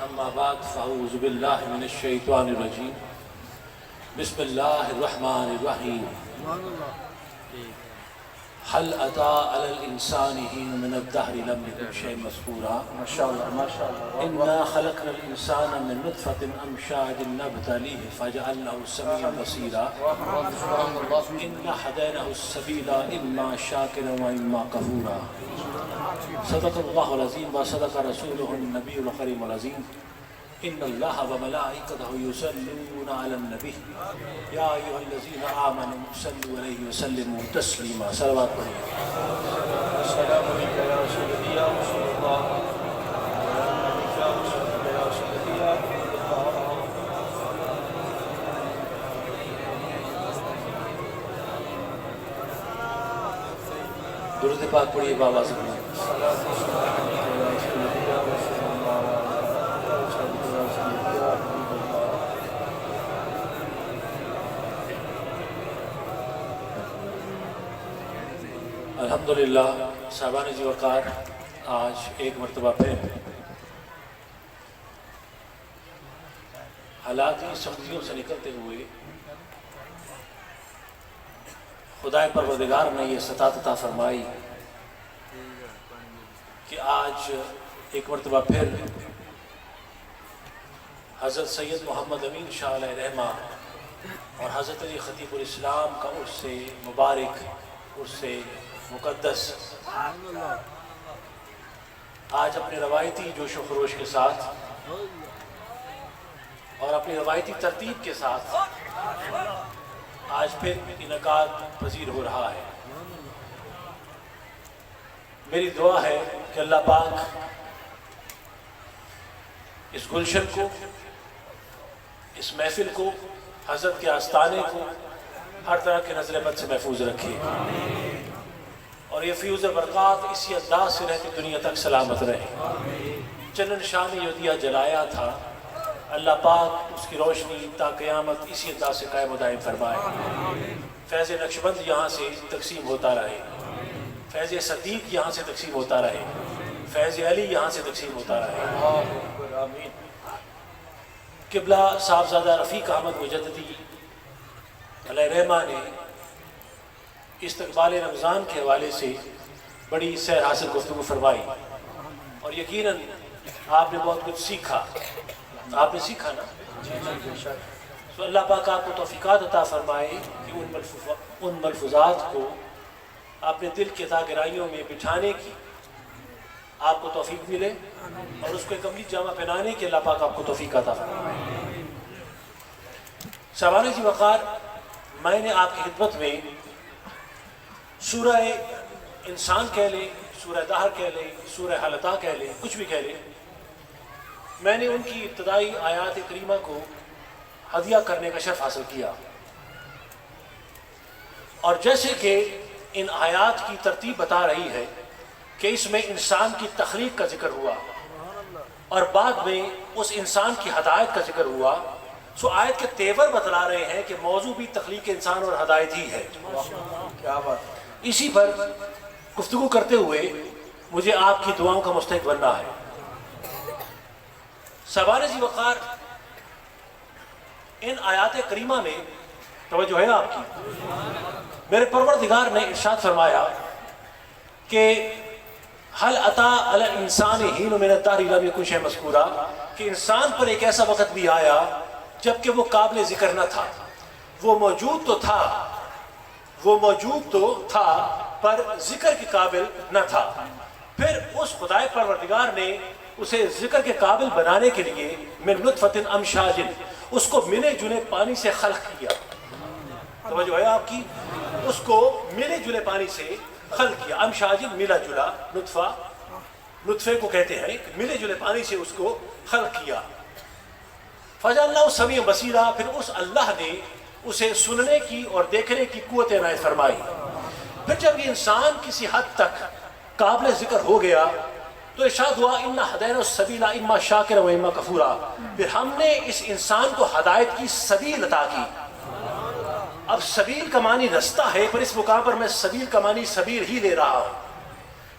اما بعد فاعوذ باللہ من الشیطان الرجیم بسم اللہ الرحمن الرحیم هل اتى على الانسان حين من الدهر لم يكن شيئا مذكورا انا خلقنا الانسان من نطفة امشاج نبتليه فجعلناه سميعا بصيرا انا هديناه السبيل اما شاكرا واما كفورا صدق الله العظيم وصدق رسوله النبي الكريم العظيم ان الله وملائكته يصلون على النبي يا ايها الذين امنوا صلوا عليه وسلموا تسليما صلوات پڑھیے. السلام علیکم یا رسول اللہ یا رسول اللہ یا رسول اللہ یا رسول اللہ. درود پاک پڑھیے بابا سے. الحمدللہ صاحبان جی وقار آج ایک مرتبہ پھر حالاتی سختیوں سے نکلتے ہوئے خدائے پروردگار نے یہ سطاعت عطا فرمائی کہ آج ایک مرتبہ پھر حضرت سید محمد امین شاہ علیہ رحمہ اور حضرت علی خطیب الاسلام کا عرس سے مبارک عرس سے مقدس آج اپنے روایتی جوش و خروش کے ساتھ اور اپنی روایتی ترتیب کے ساتھ آج پھر انعقاد پذیر ہو رہا ہے. میری دعا ہے کہ اللہ پاک اس گلشن کو، اس محفل کو، حضرت کے آستانے کو ہر طرح کے نظر بد سے محفوظ رکھے اور یہ فیوز برکات اسی انداز سے رہتی دنیا تک سلامت رہے. چنن شاہ نے یہ دیا جلایا تھا، اللہ پاک اس کی روشنی تا قیامت اسی انداز سے قائم و دائم فرمائے. فیض نقشبند یہاں سے تقسیم ہوتا رہے، فیض صدیق یہاں سے تقسیم ہوتا رہے، فیض علی یہاں سے تقسیم ہوتا رہے. آمین. قبلہ صاحبزادہ رفیق احمد مجددی علیہ رحمہ نے استقبال رمضان کے حوالے سے بڑی سیر حاصل گفتگو فرمائی اور یقیناً آپ نے بہت کچھ سیکھا. آپ نے سیکھا نا؟ تو اللہ پاک آپ کو توفیقات عطا فرمائے کہ ان ملفوظات کو اپنے دل کے تہ گہرائیوں میں بٹھانے کی آپ کو توفیق ملے اور اس کو ایک عملی جامہ پہنانے کے اللہ پاک آپ کو توفیق عطا فرمائے. صاحبان جی وقار، میں نے آپ کی خدمت میں سورہ انسان کہہ لیں، سورہ دہر کہہ لیں، سورہ حلطہ کہہ لیں، کچھ بھی کہہ لیں، میں نے ان کی ابتدائی آیات کریمہ کو ہدیہ کرنے کا شرف حاصل کیا. اور جیسے کہ ان آیات کی ترتیب بتا رہی ہے کہ اس میں انسان کی تخلیق کا ذکر ہوا اور بعد میں اس انسان کی ہدایت کا ذکر ہوا، سو آیت کے تیور بتلا رہے ہیں کہ موضوع بھی تخلیق انسان اور ہدایت ہی ہے. کیا بات. اسی پر گفتگو کرتے ہوئے مجھے آپ کی دعاؤں کا مستحق بننا ہے. صاحبان جی وقار، ان آیات کریمہ میں توجہ ہے آپ کی. میرے پروردگار نے ارشاد فرمایا کہ هل اتى على الانسان حين من الدهر لم يكن شيئا مذكورا، کہ انسان پر ایک ایسا وقت بھی آیا جبکہ وہ قابل ذکر نہ تھا. وہ موجود تو تھا پر ذکر کے قابل نہ تھا. پھر اس خدائے پروردگار نے اسے ذکر کے قابل بنانے کے لیے من نطفۃ امشاج، اس کو ملے جلے پانی سے خلق کیا. توجہ ہے آپ کی. اس کو ملے جلے پانی سے خلق کیا. امشاج ملا جلا، نطفے کو کہتے ہیں، ملے جلے پانی سے اس کو خلق کیا. فجعلناہ سمیعا بصیرا، پھر اس اللہ نے اسے سننے کی اور دیکھنے کی قوت عنایت فرمائی. پھر جب یہ انسان کسی حد تک قابل ذکر ہو گیا تو ارشاد ہوا انا ہدینہ السبیل اما شاکرا و اما کفورا. پھر ہم نے اس انسان کو ہدایت کی سبیل عطا کی. اب سبیل کا معنی رستہ ہے، پر اس مقام پر میں سبیل کا معنی سبیل ہی لے رہا ہوں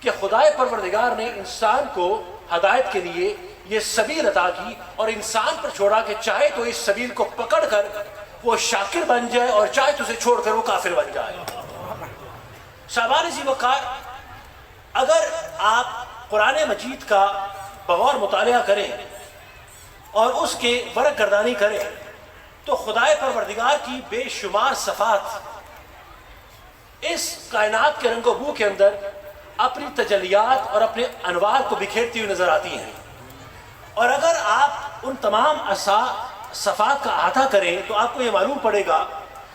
کہ خدائے پروردگار نے انسان کو ہدایت کے لیے یہ سبیل عطا کی اور انسان پر چھوڑا کہ چاہے تو اس سبیل کو پکڑ کر وہ شاکر بن جائے اور چاہے تو اسے چھوڑ کر وہ کافر بن جائے۔ شعبان ذی وقار، اگر آپ قرآن مجید کا بغور مطالعہ کریں اور اس کے ورق گردانی کریں تو خدائے پروردگار کی بے شمار صفات اس کائنات کے رنگ و بو کے اندر اپنی تجلیات اور اپنے انوار کو بکھیرتی ہوئی نظر آتی ہیں، اور اگر آپ ان تمام صفات کا احاطہ کریں تو آپ کو یہ معلوم پڑے گا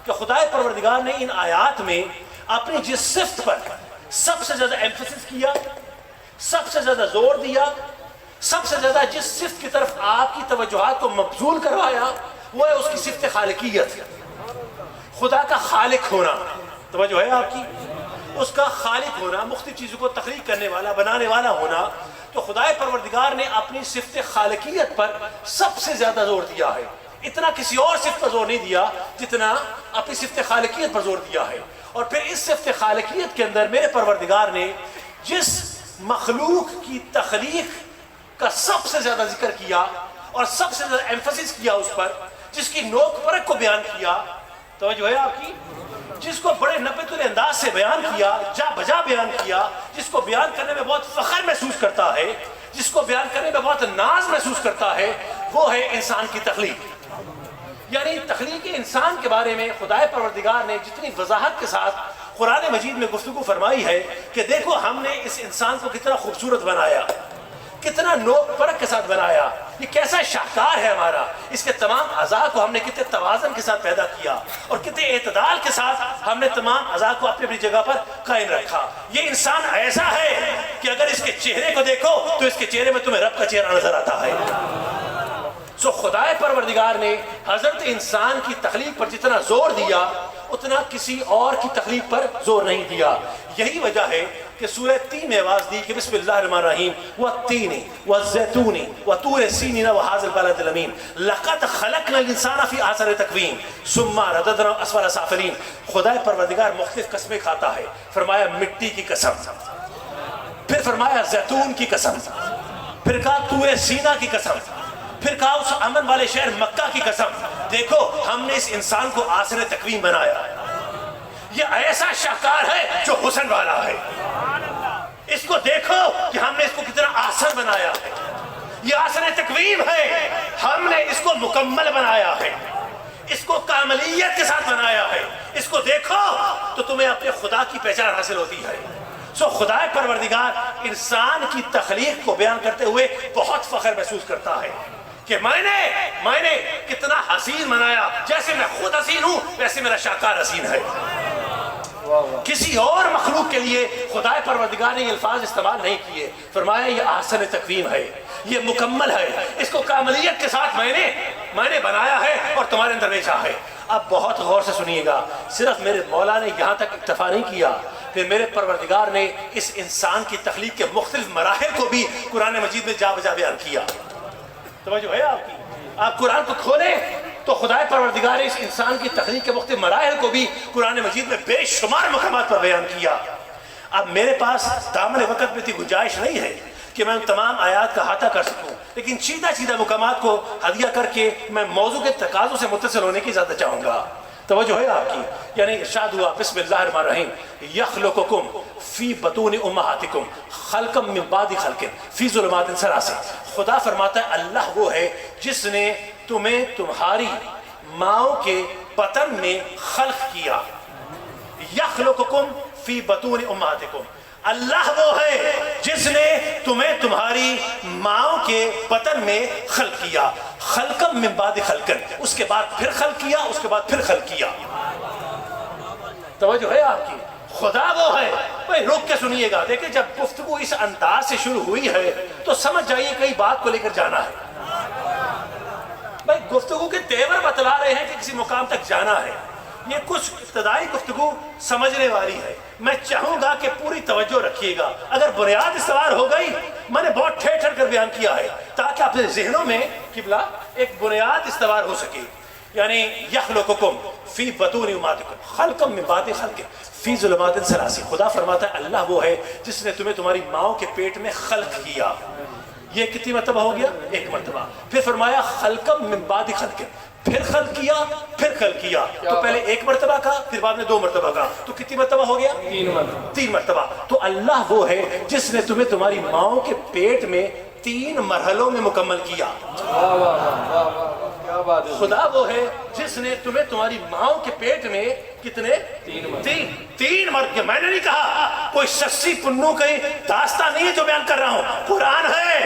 کہ خدائے پروردگار نے ان آیات میں اپنی جس صفت پر سب سے زیادہ ایمفسس کیا، سب سے زیادہ زور دیا، سب سے زیادہ جس صفت کی طرف آپ کی توجہات کو مبذول کروایا، وہ ہے اس کی صفت خالقیت، خدا کا خالق ہونا۔ توجہ ہے آپ کی؟ اس کا خالق ہونا، مختلف چیزوں کو تخلیق کرنے والا، بنانے والا ہونا۔ تو خدائے پروردگار نے اپنی صفت خالقیت پر سب سے زیادہ زور دیا ہے، اتنا کسی اور صفت پر زور نہیں دیا جتنا اپنی صفت خالقیت پر زور دیا ہے۔ اور پھر اس صفت خالقیت کے اندر میرے پروردگار نے جس مخلوق کی تخلیق کا سب سے زیادہ ذکر کیا اور سب سے زیادہ ایمفسس کیا اس پر، جس کی نوک پرک کو بیان کیا، توجہ ہے آپ کی، جس کو بڑے نپت انداز سے بیان کیا، جا بجا بیان کیا، جس کو بیان کرنے میں بہت فخر محسوس کرتا ہے، جس کو بیان کرنے میں بہت ناز محسوس کرتا ہے، وہ ہے انسان کی تخلیق۔ یعنی تخلیق انسان کے بارے میں خدائے پروردگار نے جتنی وضاحت کے ساتھ قرآن مجید میں گفتگو فرمائی ہے کہ دیکھو ہم نے اس انسان کو کتنا خوبصورت بنایا، کتنا نوک پرک کے ساتھ بنایا، یہ کیسا شاہکار ہے ہمارا، اس کے تمام اعضاء کو ہم نے کتنے توازن کے ساتھ پیدا کیا اور کتنے اعتدال کے ساتھ ہم نے تمام اعضاء کو اپنی اپنی جگہ پر قائم رکھا۔ یہ انسان ایسا ہے کہ اگر اس کے چہرے کو دیکھو تو اس کے چہرے میں تمہیں رب کا چہرہ نظر آتا ہے۔ سو خدائے پروردگار نے حضرت انسان کی تخلیق پر جتنا زور دیا اتنا کسی اور کی تخلیق پر زور نہیں دیا۔ یہی وجہ ہے کہ سورہ تین میں آواز دی کہ بسم اللہ الرحمن الرحیم والتین والزیتون وطور سینین وہذا البلد الامین لقد خلقنا الانسان فی احسن تقویم ثم رددنا اسفل سافلین۔ خدائے پروردگار مختلف قسمیں کھاتا ہے، فرمایا مٹی کی قسم، پھر فرمایا زیتون کی قسم، پھر کہا طور سینا کی قسم، پھر کہا اس امن والے شہر مکہ کی قسم، دیکھو ہم نے اس انسان کو آسن تقویم بنایا، یہ ایسا شاہکار ہے جو حسن والا ہے، اس کو دیکھو کہ ہم نے اس کو کتنا آسن بنایا ہے، یہ آسن تقویم ہے، ہم نے اس کو مکمل بنایا ہے، اس کو کاملیت کے ساتھ بنایا ہے، اس کو دیکھو تو تمہیں اپنے خدا کی پہچان حاصل ہوتی ہے۔ سو خدائے پروردگار انسان کی تخلیق کو بیان کرتے ہوئے بہت فخر محسوس کرتا ہے کہ میں نے کتنا حسین بنایا، جیسے میں خود حسین ہوں ویسے میرا شاہکار حسین ہے۔ کسی اور مخلوق کے لیے خدائے پروردگار نے یہ الفاظ استعمال نہیں کیے، فرمایا یہ احسن تقویم ہے، یہ مکمل ہے، اس کو کاملیت کے ساتھ میں نے بنایا ہے اور تمہارے اندر بھیجا ہے۔ اب بہت غور سے سنیے گا، صرف میرے مولا نے یہاں تک اکتفا نہیں کیا، پھر میرے پروردگار نے اس انسان کی تخلیق کے مختلف مراحل کو بھی قرآن مجید میں جا بجا بیان کیا۔ توجہ ہے آپ کی؟ آپ قرآن کو کھولیں تو خدائے پروردگار نے اس انسان کی تخلیق کے مختلف مراحل کو بھی قرآن مجید میں بے شمار مقامات پر بیان کیا۔ اب میرے پاس دامن وقت میں اتنی گنجائش نہیں ہے کہ میں ان تمام آیات کا احاطہ کر سکوں، لیکن سیدھا مقامات کو ہدیہ کر کے میں موضوع کے تقاضوں سے متصل ہونے کی اجازت چاہوں گا۔ توجہ ہے آپ کی؟ یعنی ارشاد ہوا بسم اللہ الرحمن الرحیم یخلقکم فی بطون امہاتکم خلقا من بعد خلق فی ظلمات ثلاث۔ خدا فرماتا ہے اللہ وہ ہے جس نے تمہیں تمہاری ماؤں کے بطن میں خلق کیا۔ یخلقکم فی بطون امہاتکم، اللہ وہ ہے جس نے تمہیں تمہاری ماؤں کے بطن میں خلق کیا، خلقا من بعد خلق، اس کے بعد پھر خلق کیا، اس کے بعد پھر خلق کیا۔ توجہ ہے آپ کی؟ خدا وہ ہے، بھائی رک کے سنیے گا، دیکھیں جب گفتگو اس انداز سے شروع ہوئی ہے تو سمجھ جائیے کئی بات کو لے کر جانا ہے۔ بھائی گفتگو کے تیور بتلا رہے ہیں کہ کسی مقام تک جانا ہے، یہ کچھ ابتدائی گفتگو سمجھنے والی ہے، میں چاہوں گا کہ پوری توجہ رکھیے گا۔ اگر بنیاد استوار ہو گئی، میں نے بہت ٹھہر ٹھہر کر بیان کیا ہے تاکہ اپنے ذہنوں میں قبلہ ایک بنیاد استوار ہو سکے۔ یعنی یخلقکم فی بطون امہاتکم خلقا من بعد خلق فی ظلمات ثلاث۔ خدا فرماتا ہے اللہ وہ ہے جس نے تمہیں تمہاری ماؤں کے پیٹ میں خلق کیا۔ یہ کتنی مرتبہ ہو گیا؟ ایک مرتبہ. پھر فرمایا خلقم من بعد خلق، پھر خلق کیا، پھر خلق کیا. تو پہلے ایک مرتبہ کا، پھر بعد میں 2 مرتبہ کا، تو کتنی مرتبہ ہو گیا؟ 3 مرتبہ. تو اللہ وہ ہے جس نے تمہیں تمہاری ماؤں کے پیٹ میں 3 مرحلوں میں مکمل کیا. خدا وہ ہے جس نے تمہیں تمہاری ماؤں کے پیٹ میں کتنے؟ 3 مرحلے. میں نے نہیں کہا کوئی سسی پنو کہیں داستان نہیں ہے جو بیان کر رہا ہوں، قرآن ہے.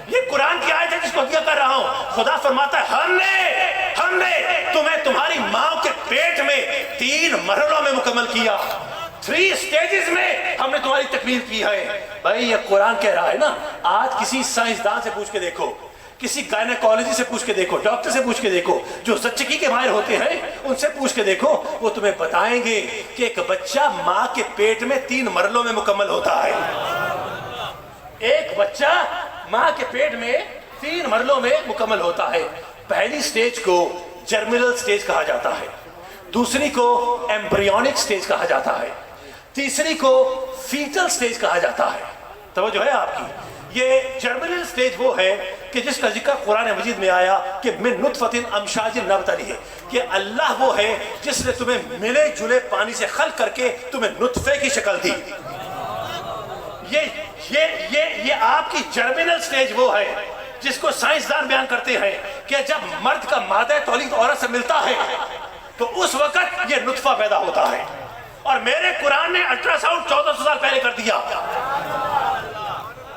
یہ قرآن کی آیت ہے جس کو حقیقت کر رہا ہوں. خدا فرماتا ہے ہم نے تمہیں تمہاری ماں کے پیٹ میں 3 مرحلوں میں مکمل کیا. 3 سٹیجز میں ہم نے تمہاری تکمیل کی ہے. بھائی یہ قرآن کہہ رہا ہے نا. آج کسی سائنسدان سے پوچھ کے دیکھو، کسی گائنیکالوجی سے پوچھ کے دیکھو، ڈاکٹر سے پوچھ کے دیکھو، جو زچگی کے ماہر ہوتے ہیں ان سے پوچھ کے دیکھو، وہ تمہیں بتائیں گے کہ ایک بچہ ماں کے پیٹ میں 3 مرحلوں میں مکمل ہوتا ہے. ایک بچہ ماں کے پیٹ میں 3 مرحلوں میں مکمل ہوتا ہے. پہلی سٹیج کو جرمینل سٹیج کہا جاتا ہے، دوسری کو ایمبریونک سٹیج کہا جاتا ہے، تیسری کو فیٹل سٹیج کہا جاتا ہے. توجہ ہے آپ کی. یہ جرمینل سٹیج وہ ہے کہ جس کا ذکر قرآن مجید میں آیا کہ من نطفۃ امشاج نبتلیہ، کہ اللہ وہ ہے جس نے تمہیں ملے جلے پانی سے خلق کر کے تمہیں نطفے کی شکل دی. یہ آپ کی جرمینل سٹیج وہ ہے جس کو سائنسدان بیان کرتے ہیں کہ جب مرد کا مادہ تولید عورت سے ملتا ہے تو اس وقت یہ نطفہ پیدا ہوتا ہے. اور میرے قرآن نے الٹرا ساؤنڈ 1400 سال پہلے کر دیا.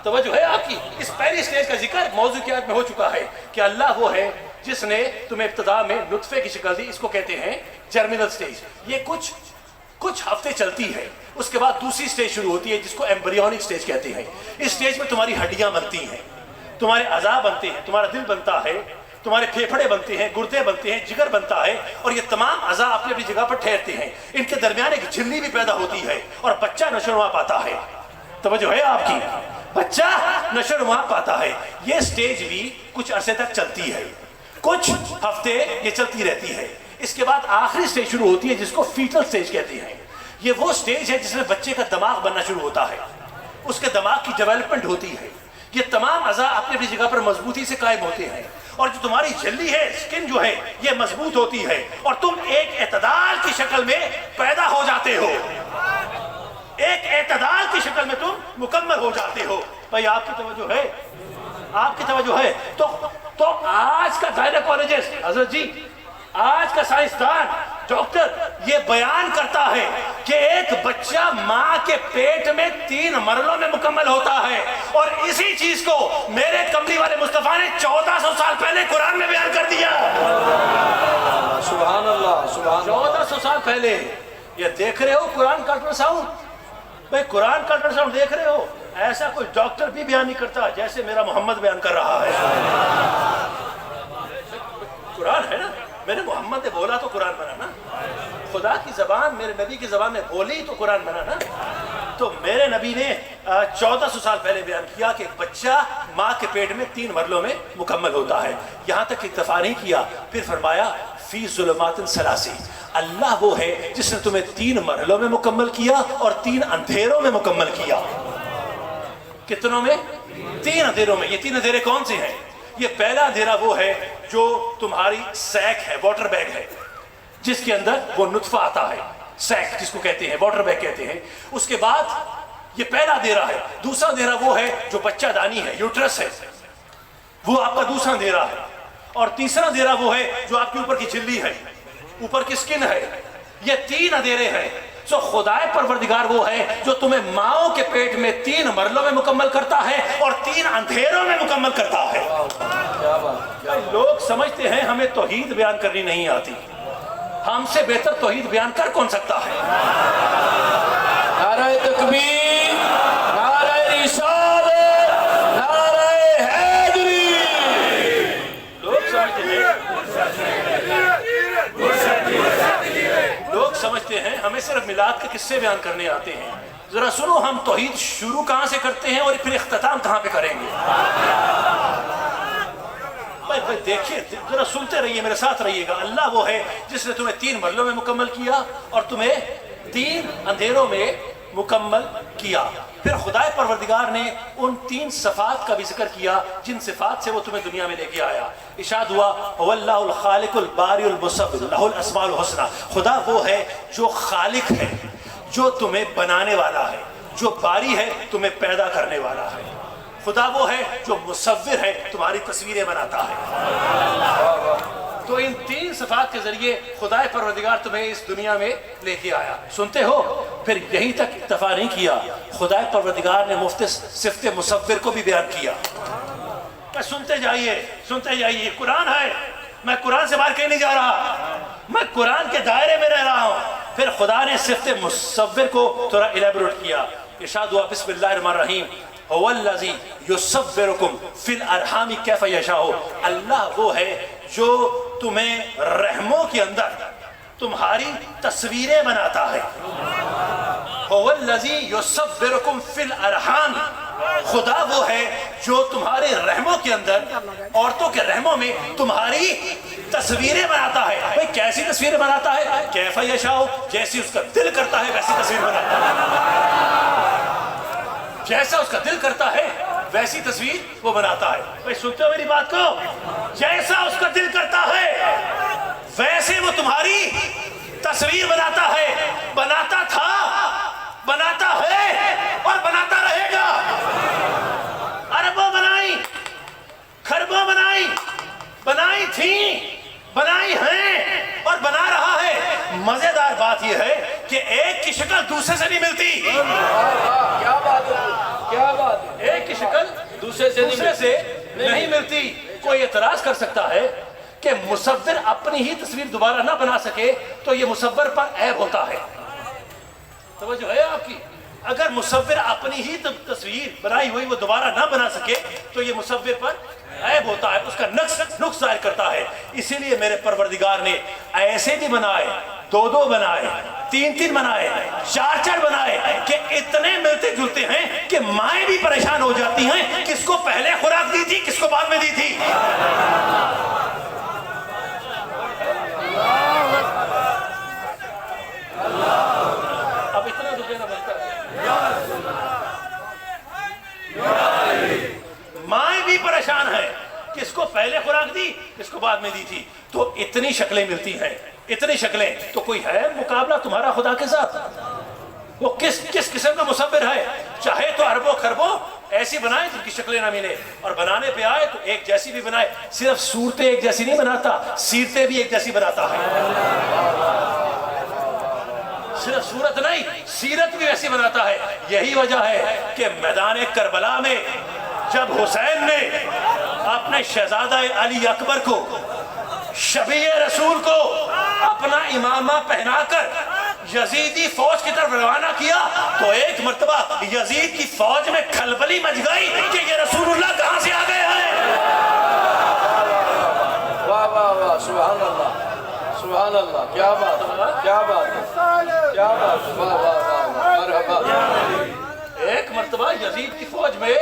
توجہ ہے آپ کی. اس پہلی سٹیج کا ذکر موضوع کی آیت میں ہو چکا ہے کہ اللہ وہ ہے جس نے تمہیں ابتدا میں نطفے کی شکل دی. اس کو کہتے ہیں جرمینل سٹیج. یہ کچھ ہفتے چلتی ہے. اس کے بعد دوسری سٹیج شروع ہوتی ہے جس کو ایمبریونک سٹیج کہتے ہیں. اس سٹیج میں تمہاری ہڈیاں بنتی ہیں، تمہارے اعضاء بنتے ہیں، تمہارا دل بنتا ہے، تمہارے پھیپھڑے بنتے ہیں، گردے بنتے ہیں، جگر بنتا ہے، اور یہ تمام اعضاء اپنی اپنی جگہ پر ٹھہرتے ہیں. ان کے درمیان ایک جھلی بھی پیدا ہوتی ہے اور بچہ نشو و نما پاتا ہے. توجہ ہے آپ کی. بچہ نشو و نما پاتا ہے. یہ سٹیج بھی کچھ عرصے تک چلتی ہے، کچھ ہفتے یہ چلتی رہتی ہے. اس کے بعد آخری سٹیج شروع ہوتی ہے جس کو فیٹل سٹیج کہتے ہیں. یہ وہ سٹیج ہے جس میں بچے کا دماغ بننا شروع ہوتا ہے، اس کے دماغ کی ڈیولپمنٹ ہوتی ہے. یہ تمام اعضاء اپنی اپنی جگہ پر مضبوطی سے قائم ہوتے ہیں، اور جو تمہاری جھلی ہے، سکن جو ہے، یہ مضبوط ہوتی ہے، اور تم ایک اعتدال کی شکل میں پیدا ہو جاتے ہو. ایک اعتدال کی شکل میں تم مکمل ہو جاتے ہو. بھائی آپ کی توجہ ہے؟ آپ کی توجہ ہے؟ تو آج کا گائنیکالوجسٹ حضرت جی، آج کا سائنسدان ڈاکٹر یہ بیان کرتا ہے کہ ایک بچہ ماں کے پیٹ میں 3 مرحلوں میں مکمل ہوتا ہے. اور اسی چیز کو میرے کملی والے مصطفیٰ نے 1400 سال پہلے قرآن میں بیان کر دیا. سبحان اللہ، سبحان اللہ. 1400 سال پہلے. یہ دیکھ رہے ہو قرآن کا الٹرا ساؤنڈ؟ بھائی قرآن کا الٹرا ساؤنڈ دیکھ رہے ہو؟ ایسا کوئی ڈاکٹر بھی بیان نہیں کرتا جیسے میرا محمد بیان کر رہا ہے. قرآن ہے نا، میرے محمد نے بولا تو قرآن بنا نا. خدا کی زبان میرے نبی کی زبان میں بولی تو قرآن بنا نا. تو میرے نبی نے 1400 سال پہلے بیان کیا کہ بچہ ماں کے پیٹ میں 3 مرحلوں میں مکمل ہوتا ہے. یہاں تک اکتفا نہیں کیا، پھر فرمایا فی ظلمات ثلاث. اللہ وہ ہے جس نے تمہیں 3 مرحلوں میں مکمل کیا اور 3 اندھیروں میں مکمل کیا. کتنوں میں؟ 3 اندھیروں میں. یہ 3 اندھیرے کون سے ہیں؟ یہ پہلا اندھیرا وہ ہے جو تمہاری سیک ہے، واٹر بیگ ہے، جس کے اندر وہ نطفہ آتا ہے. سیک جس کو کہتے ہیں، واٹر بیگ کہتے ہیں. اس کے بعد یہ پہلا اندھیرا ہے. دوسرا اندھیرا وہ ہے جو بچہ دانی ہے، یوٹرس ہے، وہ آپ کا دوسرا اندھیرا ہے. اور تیسرا اندھیرا وہ ہے جو آپ کے اوپر کی جھلی ہے، اوپر کی سکن ہے. یہ 3 اندھیرے ہیں. سو خدائے پروردگار وہ ہے جو تمہیں ماؤں کے پیٹ میں 3 مرحلوں میں مکمل کرتا ہے اور 3 اندھیروں میں مکمل کرتا ہے. لوگ سمجھتے ہیں ہمیں توحید بیان کرنی نہیں آتی. ہم سے بہتر توحید بیان کر کون سکتا ہے؟ نعرہ تکبیر، نعرہ رسالت، نعرہ حیدری. لوگ سمجھتے ہیں ہمیں صرف میلاد کے قصے بیان کرنے آتے ہیں. ذرا سنو، ہم توحید شروع کہاں سے کرتے ہیں اور پھر اختتام کہاں پہ کریں گے. بھائی دیکھیے، ذرا سنتے رہیے، میرے ساتھ رہیے گا. اللہ وہ ہے جس نے تمہیں 3 مرحلوں میں مکمل کیا اور تمہیں 3 اندھیروں میں مکمل کیا. پھر خدا پروردگار نے ان 3 صفات کا بھی ذکر کیا جن صفات سے وہ تمہیں دنیا میں لے کے آیا. ارشاد ہوا هو اللہ الخالق الباری المصور لہ الاسماء الحسنى. خدا وہ ہے جو خالق ہے، جو تمہیں بنانے والا ہے، جو باری ہے تمہیں پیدا کرنے والا ہے. خدا وہ ہے جو مصور ہے، تمہاری تصویریں بناتا ہے. تو ان 3 صفات کے ذریعے خدا پروردگار تمہیں اس دنیا میں لے کے آیا. سنتے ہو؟ پھر یہی تک اکتفا نہیں کیا، خدا پروردگار نے صفت مصور کو بھی بیان کیا. سنتے جائیے، قرآن ہے، میں قرآن سے باہر کہیں نہیں جا رہا، میں قرآن کے دائرے میں رہ رہا ہوں. پھر خدا نے صفت مصور کو تھوڑا الیبوریٹ کیا. ارشاد ہوا بسم اللہ الرحمن الرحیم هو الذی یصورکم فی الارحام کیف یشاء. اللہ وہ ہے جو تمہیں رحموں کے اندر تمہاری تصویریں بناتا ہے. هو الذی یصورکم فی الارحام. خدا وہ ہے جو تمہارے رحموں کے اندر، عورتوں کے رحموں میں تمہاری تصویریں بناتا ہے. بھئی کیسی تصویریں بناتا ہے؟ کیف یشاء، جیسی اس کا دل کرتا ہے ویسی تصویر بناتا ہے. جیسا اس کا دل کرتا ہے ویسی تصویر وہ بناتا ہے. بھئی سنتے ہو میری بات کو؟ جیسا اس کا دل کرتا ہے ویسے وہ تمہاری تصویر بناتا ہے. بناتا تھا، بناتا ہے اور بناتا رہے گا. اربوں بنائی، خربوں بنائی، بنائی تھیں، بنائی ہیں اور بنا رہا ہے. مزیدار بات یہ ہے کہ ایک کی شکل دوسرے سے نہیں ملتی. کیا بات ہے، کیا بات ہے. ایک کی شکل دوسرے سے نہیں ملتی. کوئی اعتراض کر سکتا ہے کہ مصور اپنی ہی تصویر دوبارہ نہ بنا سکے تو یہ مصور پر عیب ہوتا ہے. توجہ ہے آپ کی؟ اگر مصور اپنی ہی تصویر بنائی ہوئی وہ دوبارہ نہ بنا سکے تو یہ مصور پر عیب ہوتا ہے، اس کا نقص ظاہر کرتا ہے. اسی لیے میرے پروردگار نے ایسے بھی بنائے، 2 بنائے، 3 بنائے، 4 بنائے کہ اتنے ملتے جلتے ہیں کہ مائیں بھی پریشان ہو جاتی ہیں کس کو پہلے خوراک دی تھی، کس کو بعد میں دی تھی. اب اتنا تو دینا بنتا ہے. مائیں بھی پریشان ہیں کس کو پہلے خوراک دی، کس کو بعد میں دی تھی. تو اتنی شکلیں ملتی ہیں، اتنی شکلیں. تو کوئی ہے مقابلہ تمہارا خدا کے ساتھ؟ وہ کس قسم کا مصور ہے؟ چاہے تو اربوں خربوں ایسی بنائے جن کی شکلیں نہ ملے، اور بنانے پہ آئے تو ایک جیسی بھی بنائے. صرف صورتیں ایک جیسی نہیں بناتا، سیرتیں بھی ایک جیسی بناتا ہے. صرف صورت نہیں، سیرت بھی ویسی بناتا ہے. یہی وجہ ہے کہ میدان کربلا میں جب حسین نے اپنے شہزادہ علی اکبر کو، شبیہ رسول کو اپنا امامہ پہنا کر یزیدی فوج کی طرف روانہ کیا تو ایک مرتبہ یزید کی فوج میں کھلبلی مچ گئی کہ یہ رسول اللہ کہاں سے آ گئے ہیں. واہ واہ واہ، سبحان اللہ، سبحان اللہ. کیا بات ہے، کیا بات ہے، کیا بات ہے. واہ واہ واہ، مرحبا. ایک مرتبہ یزید کی فوج میں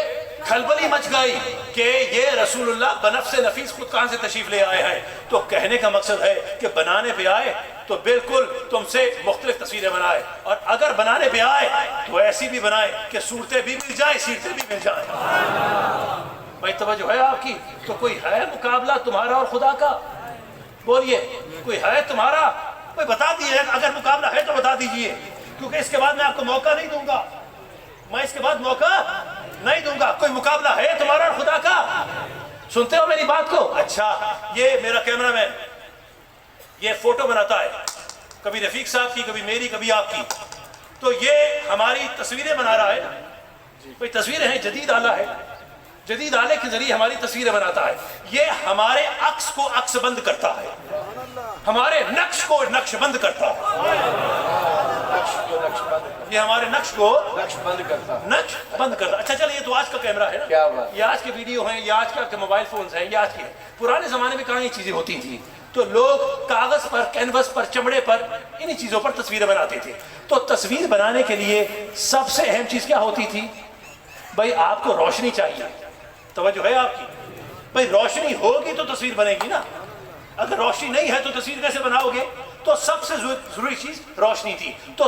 کھلبلی مچ گئی کہ یہ رسول اللہ بنفس نفیس خود کہاں سے تشریف لے آئے ہیں. تو کہنے کا مقصد ہے کہ بنانے پہ آئے تو بالکل تم سے مختلف تصویریں بنائے، اور اگر بنانے پہ آئے تو ایسی بھی بنائے کہ صورتیں بھی مل جائیں، سیرتیں بھی مل جائیں. بھائی توجہ ہے آپ کی؟ تو کوئی ہے مقابلہ تمہارا اور خدا کا؟ بولیے، کوئی ہے تمہارا؟ کوئی بتا دیجیے، اگر مقابلہ ہے تو بتا دیجیے، کیونکہ اس کے بعد میں آپ کو موقع نہیں دوں گا. میں اس کے بعد موقع نہیں دوں گا. کوئی مقابلہ ہے تمہارا اور خدا کا؟ سنتے ہو میری بات کو؟ اچھا، یہ میرا کیمرہ مین یہ فوٹو بناتا ہے، کبھی رفیق صاحب کی، کبھی میری، کبھی آپ کی. تو یہ ہماری تصویریں بنا رہا ہے نا. کوئی تصویریں ہیں، جدید آلہ ہے، جدید آلے کے ذریعے ہماری تصویریں بناتا ہے. یہ ہمارے عکس کو عکس بند کرتا ہے، ہمارے نقش کو نقش بند کرتا ہے. یہ ہمارے نقش کو نقش بند کرتا. اچھا چلے، یہ تو آج کا کیمرہ ہے نا، یہ آج کے ویڈیو ہیں، یہ آج کے موبائل فونز ہیں، یہ آج کے. پرانے زمانے میں کہاں یہ چیزیں ہوتی تھیں؟ تو لوگ کاغذ پر، کینوس پر، چمڑے پر، انہی چیزوں پر تصویریں بناتے تھے. تو تصویر بنانے کے لیے سب سے اہم چیز کیا ہوتی تھی؟ بھائی آپ کو روشنی چاہیے. توجہ ہے آپ کی؟ بھئی روشنی ہوگی تو تصویر بنے گی نا. اگر روشنی نہیں ہے تو تصویر کیسے بناؤ گے؟ تو سب سے ضروری چیز روشنی تھی. تو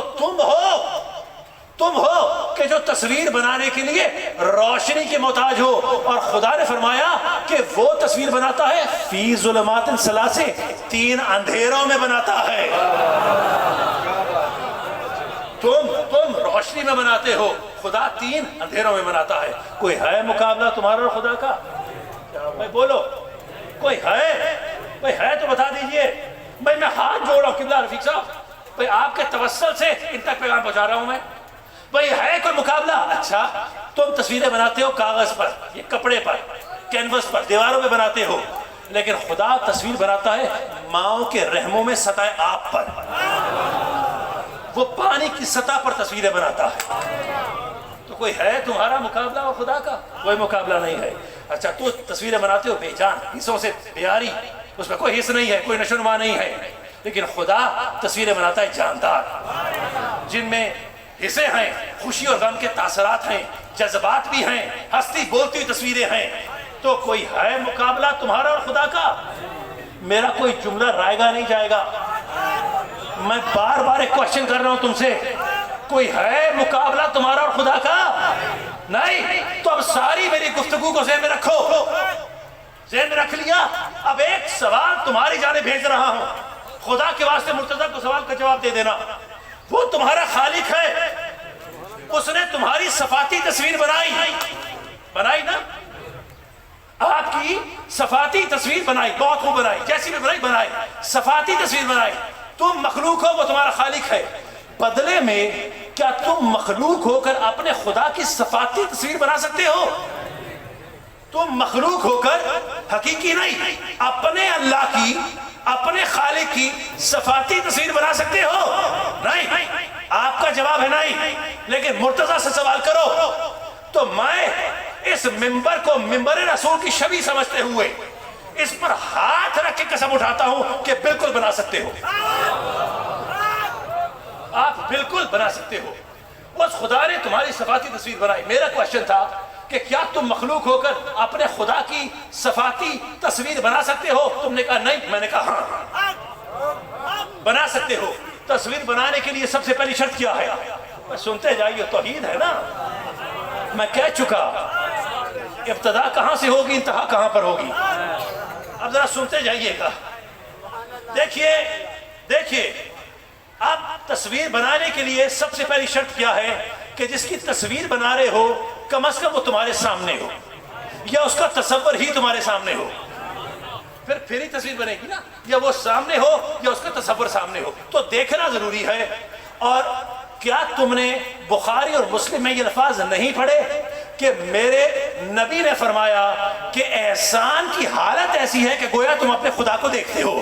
تم ہو کہ جو تصویر بنانے کے لیے روشنی کے محتاج ہو، اور خدا نے فرمایا کہ وہ تصویر بناتا ہے فی ظلمات ثلاث، 3 اندھیروں میں بناتا ہے۔ تم روشنی میں بناتے ہو، خدا 3 اندھیروں میں بناتا ہے۔ کوئی ہے مقابلہ تمہارا اور خدا کا؟ بھائی بولو، کوئی ہے؟ بھائی ہے تو بتا دیجئے۔ بھائی میں ہاتھ جوڑ رہا ہوں قبلہ رفیق صاحب، بھائی آپ کے توسل سے ان تک پیغام پہنچا رہا ہوں میں۔ بھائی ہے کوئی مقابلہ؟ اچھا تم تصویریں بناتے ہو کاغذ پر، یہ کپڑے پر، کینوس پر، دیواروں پہ بناتے ہو، لیکن خدا تصویر بناتا ہے ماؤں کے رحموں میں سطح آپ پر، وہ پانی کی سطح پر تصویریں بناتا ہے۔ تو کوئی ہے تمہارا مقابلہ اور خدا کا؟ کوئی مقابلہ نہیں ہے۔ اچھا تو تصویریں بناتے ہو بے جان، حصوں سے بیاری، اس میں کوئی حص نہیں ہے، کوئی نشو و نما نہیں ہے، لیکن خدا تصویریں بناتا ہے جاندار، جن میں حصے ہیں، خوشی اور غم کے تاثرات ہیں، جذبات بھی ہیں، ہستی بولتی ہوئی تصویریں ہیں۔ تو کوئی ہے مقابلہ تمہارا اور خدا کا؟ میرا کوئی جملہ رائے گا نہیں جائے گا، میں بار بار ایک کوشچن کر رہا ہوں تم سے، کوئی ہے مقابلہ تمہارا اور خدا کا؟ نہیں؟ تو اب ساری میری گفتگو کو ذہن میں رکھو، ذہن میں رکھ لیا؟ اب ایک سوال تمہاری جانب بھیج رہا ہوں، خدا کے واسطے مرتضیٰ کو سوال کا جواب دے دینا۔ وہ تمہارا خالق ہے، اس نے تمہاری صفاتی تصویر بنائی نا، آپ کی صفاتی تصویر بنائی، بہت خوب بنائی، جیسی بھی بنائی، صفاتی تصویر بنائی۔ تم مخلوق ہو، وہ تمہارا خالق ہے، بدلے میں کیا تم مخلوق ہو کر اپنے خدا کی صفاتی تصویر بنا سکتے ہو؟ تم مخلوق ہو کر حقیقی نہیں، اپنے اللہ کی، اپنے خالق کی صفاتی تصویر بنا سکتے ہو؟ نہیں۔ آپ کا جواب ہے نہیں، لیکن مرتضیٰ سے سوال کرو تو میں اس ممبر کو ممبر رسول کی شبیہ سمجھتے ہوئے اس پر ہاتھ رکھ کے قسم اٹھاتا ہوں کہ بالکل بنا سکتے ہو، آپ بالکل بنا سکتے ہو۔ اس خدا نے تمہاری صفاتی تصویر بنائی۔ میرا کوشچن تھا کہ کیا تم مخلوق ہو کر اپنے خدا کی صفاتی تصویر بنا سکتے ہو؟ تم نے کہا نہیں، میں نے کہا ہاں بنا سکتے ہو۔ تصویر بنانے کے لیے سب سے پہلی شرط کیا ہے؟ سنتے جائیے، توحید ہے نا۔ میں کہہ چکا ابتدا کہاں سے ہوگی، انتہا کہاں پر ہوگی۔ اب ذرا سنتے جائیے گا، دیکھیے اب تصویر بنانے کے لیے سب سے پہلی شرط کیا ہے کہ جس کی تصویر بنا رہے ہو کم از کم وہ تمہارے سامنے ہو، یا اس کا تصور ہی تمہارے سامنے ہو، پھر ہی تصویر بنے گی نا، یا وہ سامنے ہو یا اس کا تصور سامنے ہو، تو دیکھنا ضروری ہے۔ اور کیا تم نے بخاری اور مسلم میں یہ الفاظ نہیں پڑھے کہ میرے نبی نے فرمایا کہ احسان کی حالت ایسی ہے کہ گویا تم اپنے خدا کو دیکھتے ہو؟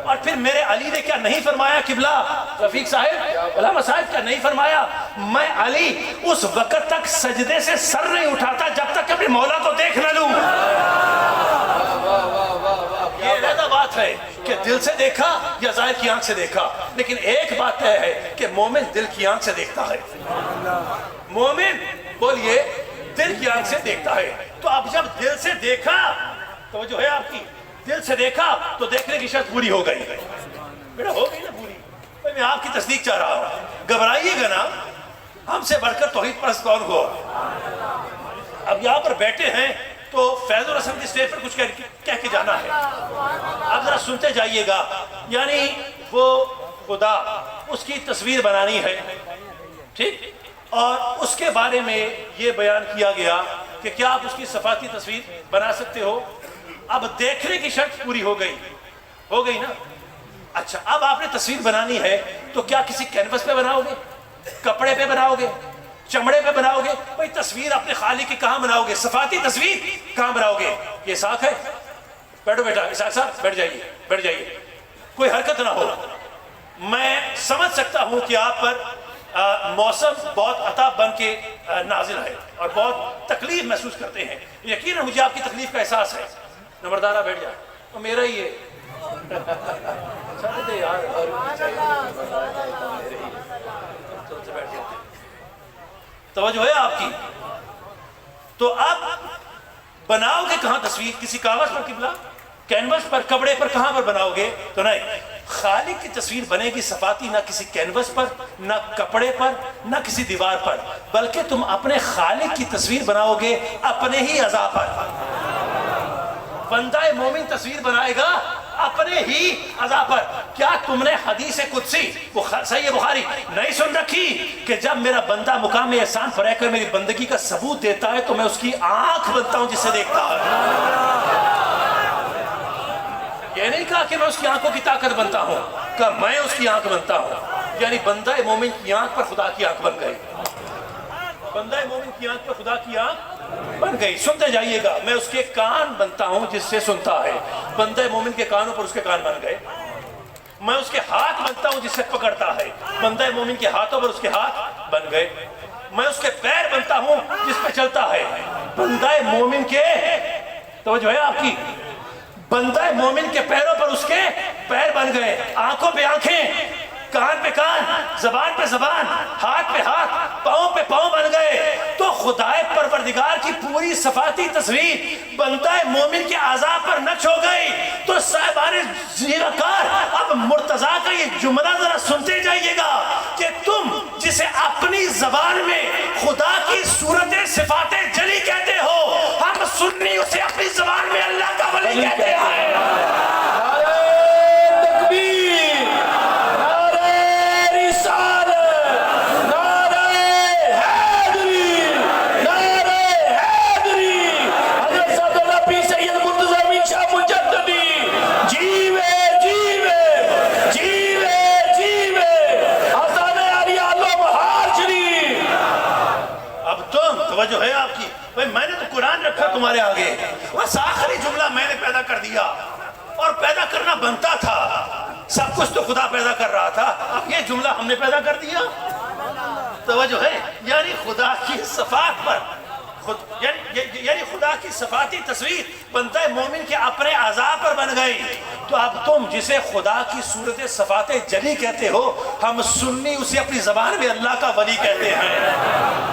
اور پھر میرے علی نے کیا نہیں فرمایا، قبلہ رفیق صاحب، علامہ صاحب کیا نہیں فرمایا، میں علی اس وقت تک سجدے سے سر نہیں اٹھاتا جب تک اپنے مولا کو دیکھ نہ لوں۔ یہ علیحدہ بات ہے کہ دل سے دیکھا یا ظاہر کی آنکھ سے دیکھا، لیکن ایک بات ہے کہ مومن دل کی آنکھ سے دیکھتا ہے، مومن بولیے دل کی آنکھ سے دیکھتا ہے۔ تو اب جب دل سے دیکھا، توجہ ہے آپ کی، دل سے دیکھا تو دیکھنے کی شرط پوری ہو گئی، بیٹا ہو گئی نا پوری۔ میں آپ کی تصدیق چاہ رہا ہوں، گھبرائیے گا نا، ہم سے بڑھ کر توحید پرست کون ہو؟ اب یہاں پر بیٹھے ہیں تو فیض الرسم کی سٹیج پر کچھ کہہ کے جانا ہے، اب ذرا سنتے جائیے گا۔ یعنی وہ خدا، اس کی تصویر بنانی ہے، ٹھیک، اور اس کے بارے میں یہ بیان کیا گیا کہ کیا آپ اس کی صفاتی تصویر بنا سکتے ہو؟ اب دیکھنے کی شرط پوری ہو گئی نا۔ اچھا اب آپ نے تصویر بنانی ہے تو کیا کسی کینوس پہ بناؤ گے، کپڑے پہ بناؤ گے، چمڑے پہ بناؤ گے؟ بھائی تصویر اپنے خالق کی کہاں بناؤ گے، صفاتی تصویر کہاں بناؤ گے؟ یہ ساکھ ہے، بیٹھو بیٹا، اسحاق صاحب بیٹھ جائیے، کوئی حرکت نہ ہو۔ میں سمجھ سکتا ہوں کہ آپ پر موسم بہت عطا بن کے نازل ہے اور بہت تکلیف محسوس کرتے ہیں، یقیناً مجھے آپ کی تکلیف کا احساس ہے۔ نمبردارہ بیٹھ جائے، اور میرا ہی ہے توجہ ہے آپ کی۔ تو اب بناؤ گے کہاں تصویر؟ کسی کاغذ پر قبلہ، کینوس پر، کپڑے پر، کہاں پر بناؤ گے؟ تو نہیں، خالق کی تصویر بنے گی صفاتی نہ کسی کینوس پر، نہ کپڑے پر، نہ کسی دیوار پر، بلکہ تم اپنے خالق کی تصویر بناؤ گے اپنے ہی اعضاء پر۔ بندہ مومن تصویر بنائے گا اپنے ہی اعضاء پر۔ کیا تم نے حدیث قدسی صحیح بخاری نہیں سن رکھی کہ جب میرا بندہ مقام احسان پر رہ کر میری بندگی کا ثبوت دیتا ہے تو میں اس کی آنکھ بنتا ہوں جسے دیکھتا ہے؟ یہ نہیں کہا کہ میں اس کی آنکھوں کی طاقت بنتا ہوں، کہ میں اس کی آنکھ بنتا ہوں۔ یعنی بندہ مومن کی آنکھ پر خدا کی آنکھ بن گئی، بندہ مومن کی آنکھ پر خدا کی آنکھ بن گئی۔ سنتے جائیے گا، میں اس کے کان بنتا ہوں جس سے سنتا ہے، بندہ مومن کے کانوں پر اس کے کان بن گئے۔ میں اس کے ہاتھ بنتا ہوں جس سے پکڑتا ہے، بندہ مومن کے ہاتھوں پر اس کے ہاتھ بن گئے۔ میں اس کے پیر بنتا ہوں جس پہ چلتا ہے، بندہ مومن کے، توجہ ہے آپ کی، بندہ مومن کے پیروں پر اس کے پیر بن گئے، آنکھوں پہ آنکھیں، کان پہ کان، زبان پہ زبان، ہاتھ پہ ہاتھ، پاؤں پہ پاؤں بن گئے۔ تو خدائے پروردگار کی پوری صفاتی تصویر بندہ مومن کے اعضاء پر نقش ہو گئی۔ تو صاحبان زیرکار، اب مرتضیٰ کا یہ جملہ ذرا سنتے جائیے گا کہ تم جسے اپنی زبان میں خدا کی صورت صفات جلی کہتے ہو، ہم سنی اسے اپنی زبان میں اللہ کا ولی کہتے ہیں۔ نعرہ تکبیر، نعرہ رسالت، نعرہ حیدری، نعرہ حیدری، حضرت صاحب اللہ پیر سید مرتضیٰ امین شاہ مجددی، جیوے جیوے جیوے جیوے، آستانہ عالیہ اللہ بہار شریف۔ اب تم توجہ ہے آپ کی، میں نے تو قرآن رکھا تمہارے آگے، بس آخری جملہ میں نے پیدا کر دیا، اور پیدا کرنا بنتا تھا، سب کچھ تو خدا پیدا کر رہا تھا، اب یہ جملہ ہم نے پیدا کر دیا۔ توجہ ہے، یعنی خدا کی صفات پر یعنی خدا کی صفاتی تصویر بندہ مومن کے اپنے اعضاء پر بن گئی۔ تو اب تم جسے خدا کی صورت صفات جلی کہتے ہو، ہم سنی اسے اپنی زبان میں اللہ کا ولی کہتے ہیں۔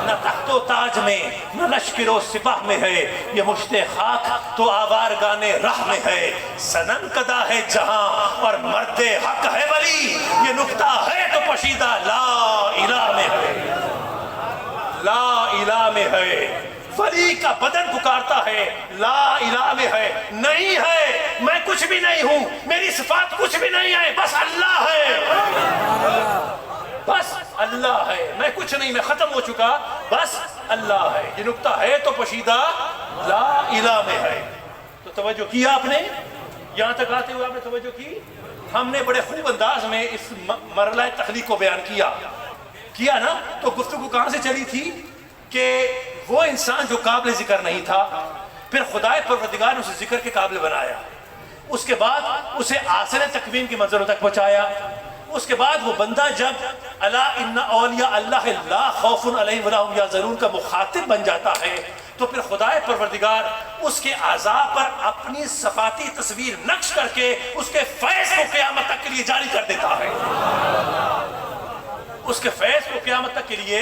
نہ تخت و تاج میں، نہ لشکر و سپاہ میں ہے یہ مشت خاک، تو آوارگان راہ میں ہے صنم کدا ہے جہاں، اور مرد حق ہے ولی، یہ نکتہ ہے تو پشیدہ لا الہ میں ہے، لا الہ میں ہے۔ ولی کا بدن پکارتا ہے، لا الہ میں ہے، نہیں ہے، میں کچھ بھی نہیں ہوں، میری صفات کچھ بھی نہیں ہے، بس اللہ ہے، بس اللہ ہے، میں کچھ نہیں، میں ختم ہو چکا، بس اللہ ہے۔ یہ نکتہ ہے تو پوشیدہ لا الہ میں ہے۔ تو توجہ کیا آپ نے، یہاں تک آتے ہوئے آپ نے توجہ کی۔ ہم نے بڑے خوب انداز میں اس مرحلہ تخلیق کو بیان کیا نا۔ تو گفتگو کہاں سے چلی تھی کہ وہ انسان جو قابل ذکر نہیں تھا، پھر خدائے پروردگار نے اسے ذکر کے قابل بنایا، اس کے بعد اسے آثر تکوین کی منزلوں تک پہنچایا۔ اس کے بعد وہ بندہ جب الا ان اولیاء اللہ لا خوف علیہم ولا هم یحزنون کا مخاطب بن جاتا ہے، تو پھر خدائے پروردگار اس کے اعضاء پر اپنی صفاتی تصویر نقش کر کے اس کے فیض کو قیامت تک کے لیے جاری کر دیتا ہے، اس کے فیض کو قیامت تک کے لیے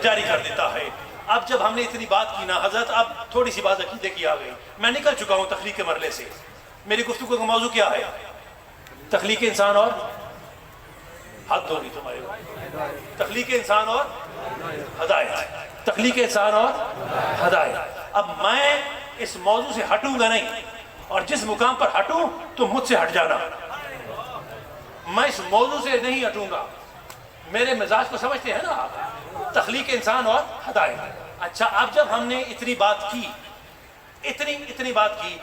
جاری کر دیتا ہے۔ اب جب ہم نے اتنی بات کی نا حضرت، اب تھوڑی سی بات عقیدے کی آ گئی۔ میں نکل چکا ہوں تخلیق کے مرحلے سے۔ میری گفتگو کا موضوع کیا ہے؟ تخلیق انسان اور حد ہوگی تمہارے کو، تخلیق انسان اور ہدایت، تخلیق انسان اور ہدایت۔ اب میں اس موضوع سے ہٹوں گا نہیں، اور جس مقام پر ہٹوں تو مجھ سے ہٹ جانا، میں اس موضوع سے نہیں ہٹوں گا۔ میرے مزاج کو سمجھتے ہیں نا آپ، تخلیق انسان اور ہدایت۔ اچھا، اب جب ہم نے اتنی بات کی، اتنی بات کی،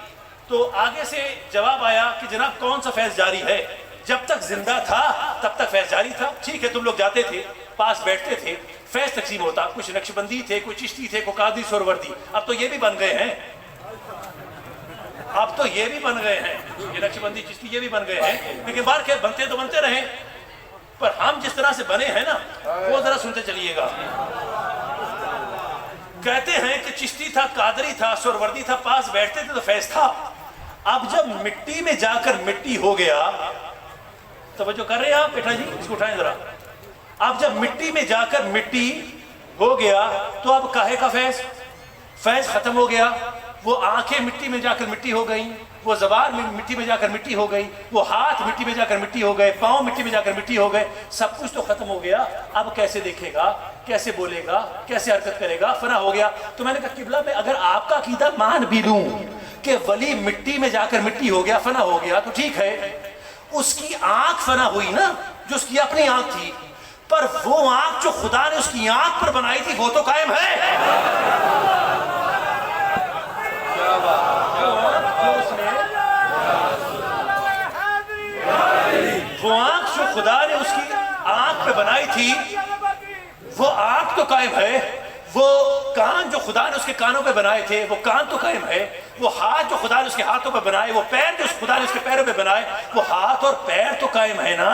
تو آگے سے جواب آیا کہ جناب کون سا فیض جاری ہے؟ جب تک زندہ تھا تب تک فیض جاری تھا۔ ٹھیک ہے، تم لوگ جاتے تھے، پاس بیٹھتے تھے، فیض تقسیم ہوتا، کچھ نقشبندی تھے، کوئی چشتی تھے، کوئی قادری سہروردی۔ اب تو یہ بھی بن گئے ہیں، اب تو یہ بھی بن گئے ہیں، یہ نقشبندی چشتی یہ بھی بن گئے ہیں، لیکن بار خیر بنتے تو بنتے رہیں، پر ہم جس طرح سے بنے ہیں نا وہ ذرا سنتے چلیے گا۔ کہتے ہیں کہ چشتی تھا، قادری تھا، سہروردی تھا، پاس بیٹھتے تھے تو فیض تھا۔ اب جب مٹی میں جا کر مٹی ہو گیا، توجہ کر رہے ہیں آپ بیٹا جی، اس کو اٹھائیں ذرا۔ اب جب مٹی میں جا کر مٹی ہو گیا تو اب کاہے کا فیض ختم ہو گیا، وہ آنکھیں مٹی میں جا کر مٹی ہو گئیں، وہ زبان میں مٹی میں جا کر مٹی ہو گئی، وہ ہاتھ مٹی میں جا کر مٹی ہو گئے، پاؤں مٹی میں جا کر مٹی ہو گئے، سب کچھ تو ختم ہو گیا، اب کیسے دیکھے گا، کیسے بولے گا، کیسے حرکت کرے گا؟ فنا ہو گیا۔ تو میں نے کہا قبلہ میں اگر آپ کا عقیدہ مان بھی لوں کہ ولی مٹی میں جا کر مٹی ہو گیا، فنا ہو گیا، تو ٹھیک ہے، اس کی آنکھ فنا ہوئی نا، جو اس کی اپنی آنکھ تھی، پر وہ آنکھ جو خدا نے اس کی آنکھ پر بنائی تھی وہ تو قائم ہے۔ وہ آنکھ جو خدا نے اس کی آنکھ پہ بنائی تھی وہ آنکھ تو قائم ہے، وہ کان جو خدا نے اس کے کانوں پہ بنائے تھے وہ کان تو قائم ہے، وہ ہاتھ جو خدا نے اس کے ہاتھوں پہ بنائے، وہ پیر جو خدا نے اس کے پیروں پہ بنائے، وہ ہاتھ اور پیر تو قائم ہے نا،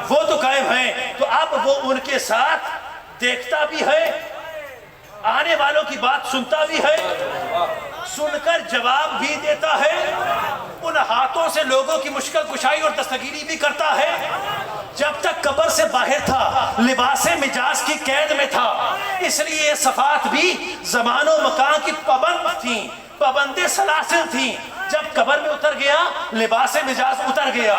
وہ تو قائم ہے۔ تو اب وہ ان کے ساتھ دیکھتا بھی ہے، آنے والوں کی بات سنتا بھی ہے، سن کر جواب بھی دیتا ہے، ان ہاتھوں سے لوگوں کی مشکل کشائی اور دستگیری بھی کرتا ہے۔ جب تک قبر سے باہر تھا لباس مجاز کی قید میں تھا، اس لیے یہ صفات بھی زمان و مکان کی پابند تھیں، پابند سلاسل تھیں۔ جب قبر میں اتر گیا لباس مجاز اتر گیا،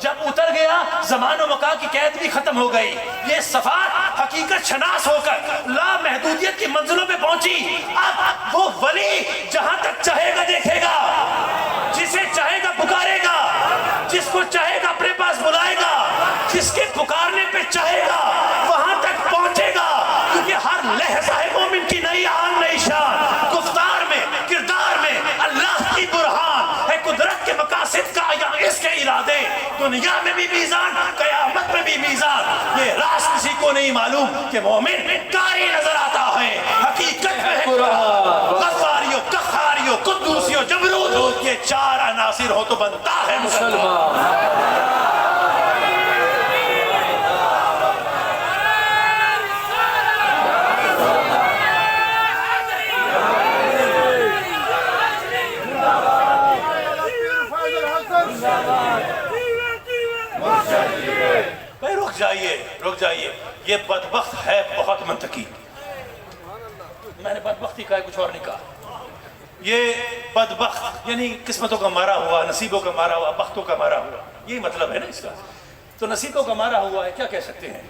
جب اتر گیا زمان و مکان کی قید بھی ختم ہو گئی، یہ صفات حقیقت شناس ہو کر لا محدودیت کی منزلوں پہ پہنچی۔ اب وہ ولی جہاں تک چاہے گا دیکھے گا، جسے چاہے گا پکارے گا، جس کو چاہے گا اپنے پاس بلائے گا، جس کے پکارنے پہ چاہے گا وہاں تک پہنچے گا، کیونکہ ہر لحظہ ہے مومن کی نئی آن نئی شان، گفتار میں کردار میں اللہ کی برہان ہے، قدرت کے مقاصد کا یا اس کے ارادے، دنیا میں بھی میزان قیامت میں بھی میزان۔ یہ راز کسی کو نہیں معلوم کہ مومن کاری نظر آتا ہے، حقیقت میں ہے غفاریو قہاریو قدوسیو جبروت، یہ چار عناصر ہو تو بنتا ہے مسلمان۔ رک جائیے، یہ بدبخت ہے بہت منطقی۔ میں نے بدبختی کہا، کچھ اور نہیں کہا۔ یہ بدبخت یعنی قسمتوں کا مارا ہوا، نصیبوں کا مارا ہوا، بختوں کا مارا ہوا، یہی مطلب ہے نا اس کا۔ تو نصیبوں کا مارا ہوا ہے، کیا کہہ سکتے ہیں؟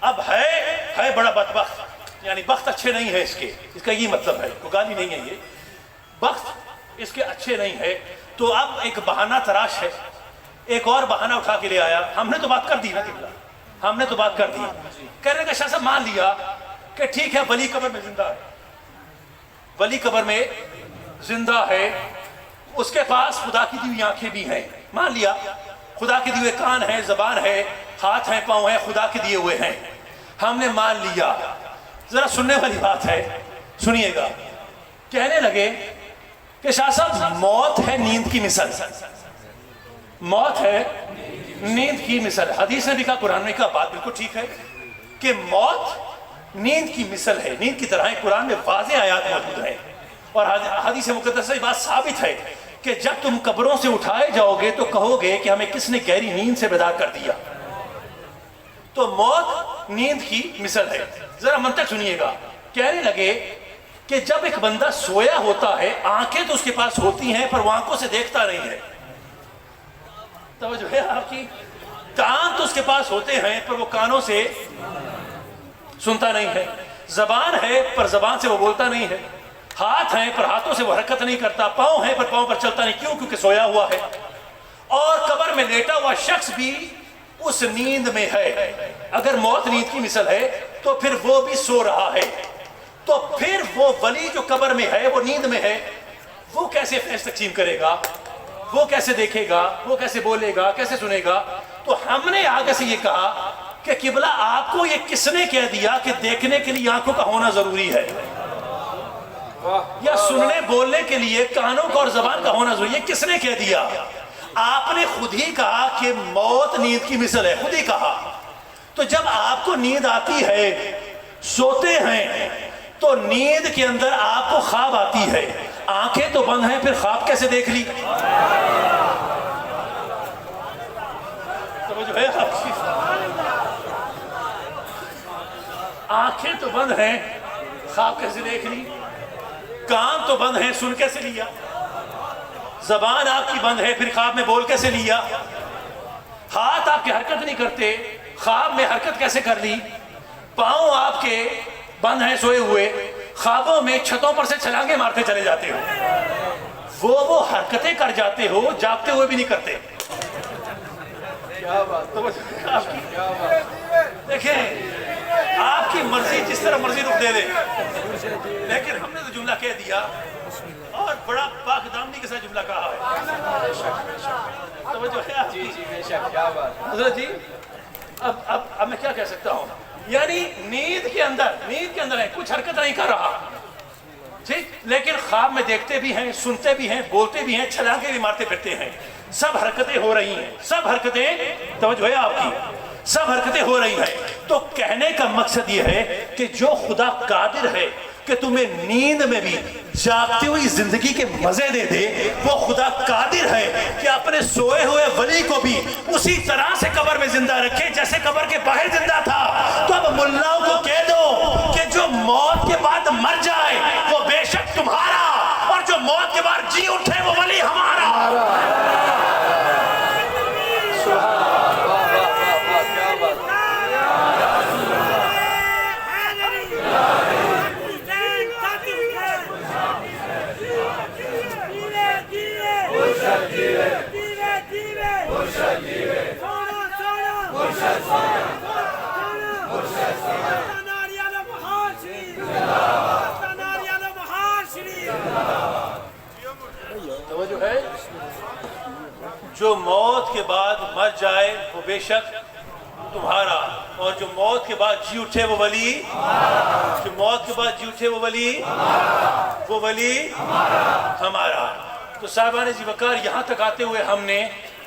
اب ہے بڑا بدبخت، یعنی بخت اچھے نہیں ہے اس کے، اس کا یہ مطلب ہے، کوئی گالی نہیں ہے، یہ بخت اس کے اچھے نہیں ہے۔ تو اب ایک بہانہ تراش ہے، ایک اور بہانہ اٹھا کے لے آیا۔ ہم نے تو بات کر دی نا قبلہ، ہم نے تو بات کر دی، کہنے کا شاہ صاحب مان لیا کہ ٹھیک ہے ولی قبر میں زندہ ہے، ولی قبر میں زندہ ہے، اس کے پاس خدا کی دی ہوئی آنکھیں بھی ہیں، مان لیا، خدا کے دیے ہوئے کان ہیں، زبان ہے، ہاتھ ہیں، پاؤں ہیں، خدا کے دیے ہوئے ہیں، ہم نے مان لیا۔ ذرا سننے والی بات ہے، سنیے گا۔ کہنے لگے کہ شاہ صاحب موت ہے نیند کی مثل، موت ہے نیند کی مثل۔ حدیث نے بھی کہا، قرآن نے کہا، بات بالکل ٹھیک ہے کہ موت نیند کی مثل ہے، نیند کی طرح ہے۔ قرآن میں واضح آیات موجود ہیں اور حدیث مقدس سے بات ثابت ہے کہ جب تم قبروں سے اٹھائے جاؤ گے تو کہو گے کہ ہمیں کس نے گہری نیند سے بیدار کر دیا۔ تو موت نیند کی مثل ہے۔ ذرا منطق سنیے گا۔ کہنے لگے کہ جب ایک بندہ سویا ہوتا ہے، آنکھیں تو اس کے پاس ہوتی ہیں پر وہ آنکھوں سے دیکھتا نہیں ہے، توجہ ہے آپ کی؟ کان تو اس کے پاس ہوتے ہیں پر وہ کانوں سے سنتا نہیں ہے، زبان ہے پر زبان سے وہ بولتا نہیں ہے، ہاتھ ہیں پر ہاتھوں سے وہ حرکت نہیں کرتا، پاؤں ہیں پر پاؤں پر چلتا نہیں، کیوں؟ کیونکہ سویا ہوا ہے۔ اور قبر میں لیٹا ہوا شخص بھی اس نیند میں ہے۔ اگر موت نیند کی مثل ہے تو پھر وہ بھی سو رہا ہے، تو پھر وہ ولی جو قبر میں ہے، وہ نیند میں ہے، وہ کیسے فیض تقسیم کرے گا؟ وہ کیسے دیکھے گا؟ وہ کیسے بولے گا؟ کیسے سنے گا؟ تو ہم نے آگے سے یہ کہا کہ قبلہ آپ کو یہ کس نے کہہ دیا کہ دیکھنے کے لیے آنکھوں کا ہونا ضروری ہے، یا سننے بولنے کے لیے کانوں کا اور زبان کا ہونا ضروری ہے؟ کس نے کہہ دیا؟ آپ نے خود ہی کہا کہ موت نیند کی مثل ہے، خود ہی کہا۔ تو جب آپ کو نیند آتی ہے، سوتے ہیں، تو نیند کے اندر آپ کو خواب آتی ہے، آنکھیں تو بند ہیں، پھر خواب کیسے دیکھ لی؟ توجہ ہے آپ کی؟ آنکھیں تو بند ہیں، خواب کیسے دیکھ لی؟ کان تو بند ہیں، سن کیسے لیا؟ زبان آپ کی بند ہے، پھر خواب میں بول کیسے لیا؟ ہاتھ آپ کے حرکت نہیں کرتے، خواب میں حرکت کیسے کر لی؟ پاؤں آپ کے بند ہیں سوئے ہوئے، خوابوں میں چھتوں پر سے چھلانگے مارتے چلے جاتے ہو، وہ حرکتیں کر جاتے ہو، جاگتے ہوئے بھی نہیں کرتے۔ کیا بات، آپ کی کیا بات، دیکھیں آپ کی مرضی جس طرح مرضی رخ دے دے، لیکن ہم نے تو جملہ کہہ دیا اور بڑا پاک دامنی کے ساتھ جملہ کہا ہے۔ توجہ ہے آپ کی؟ جی بے شک، کیا بات، حضرت جی اب میں کیا کہہ سکتا ہوں، یعنی نیند کے اندر ہے، کچھ حرکت نہیں کر رہا، ٹھیک، لیکن خواب میں دیکھتے بھی ہیں، سنتے بھی ہیں، بولتے بھی ہیں، چھلانگے بھی مارتے پھرتے ہیں، سب حرکتیں ہو رہی ہیں، سب حرکتیں، توجہ ہے آپ کی، سب حرکتیں ہو رہی ہیں۔ تو کہنے کا مقصد یہ ہے کہ جو خدا قادر ہے کہ تمہیں نیند میں بھی جاگتی ہوئی زندگی کے مزے دے دے، وہ خدا قادر ہے کہ اپنے سوئے ہوئے ولی کو بھی اسی طرح سے قبر میں زندہ رکھے جیسے قبر کے باہر زندہ تھا۔ تو اب ملاؤں کو کہہ دو کہ جو موت کے بعد مر جائے وہ بے شک تمہارا، اور جو موت کے بعد جی اٹھے وہ ولی ہمارا۔ توجہ ہے، جو موت کے بعد مر جائے وہ بے شک تمہارا، اور جو موت کے بعد جی اٹھے وہ ولی، جو موت کے بعد جی اٹھے وہ ولی ہمارا۔ تو صاحبان جی وقار یہاں تک آتے ہوئے ہم نے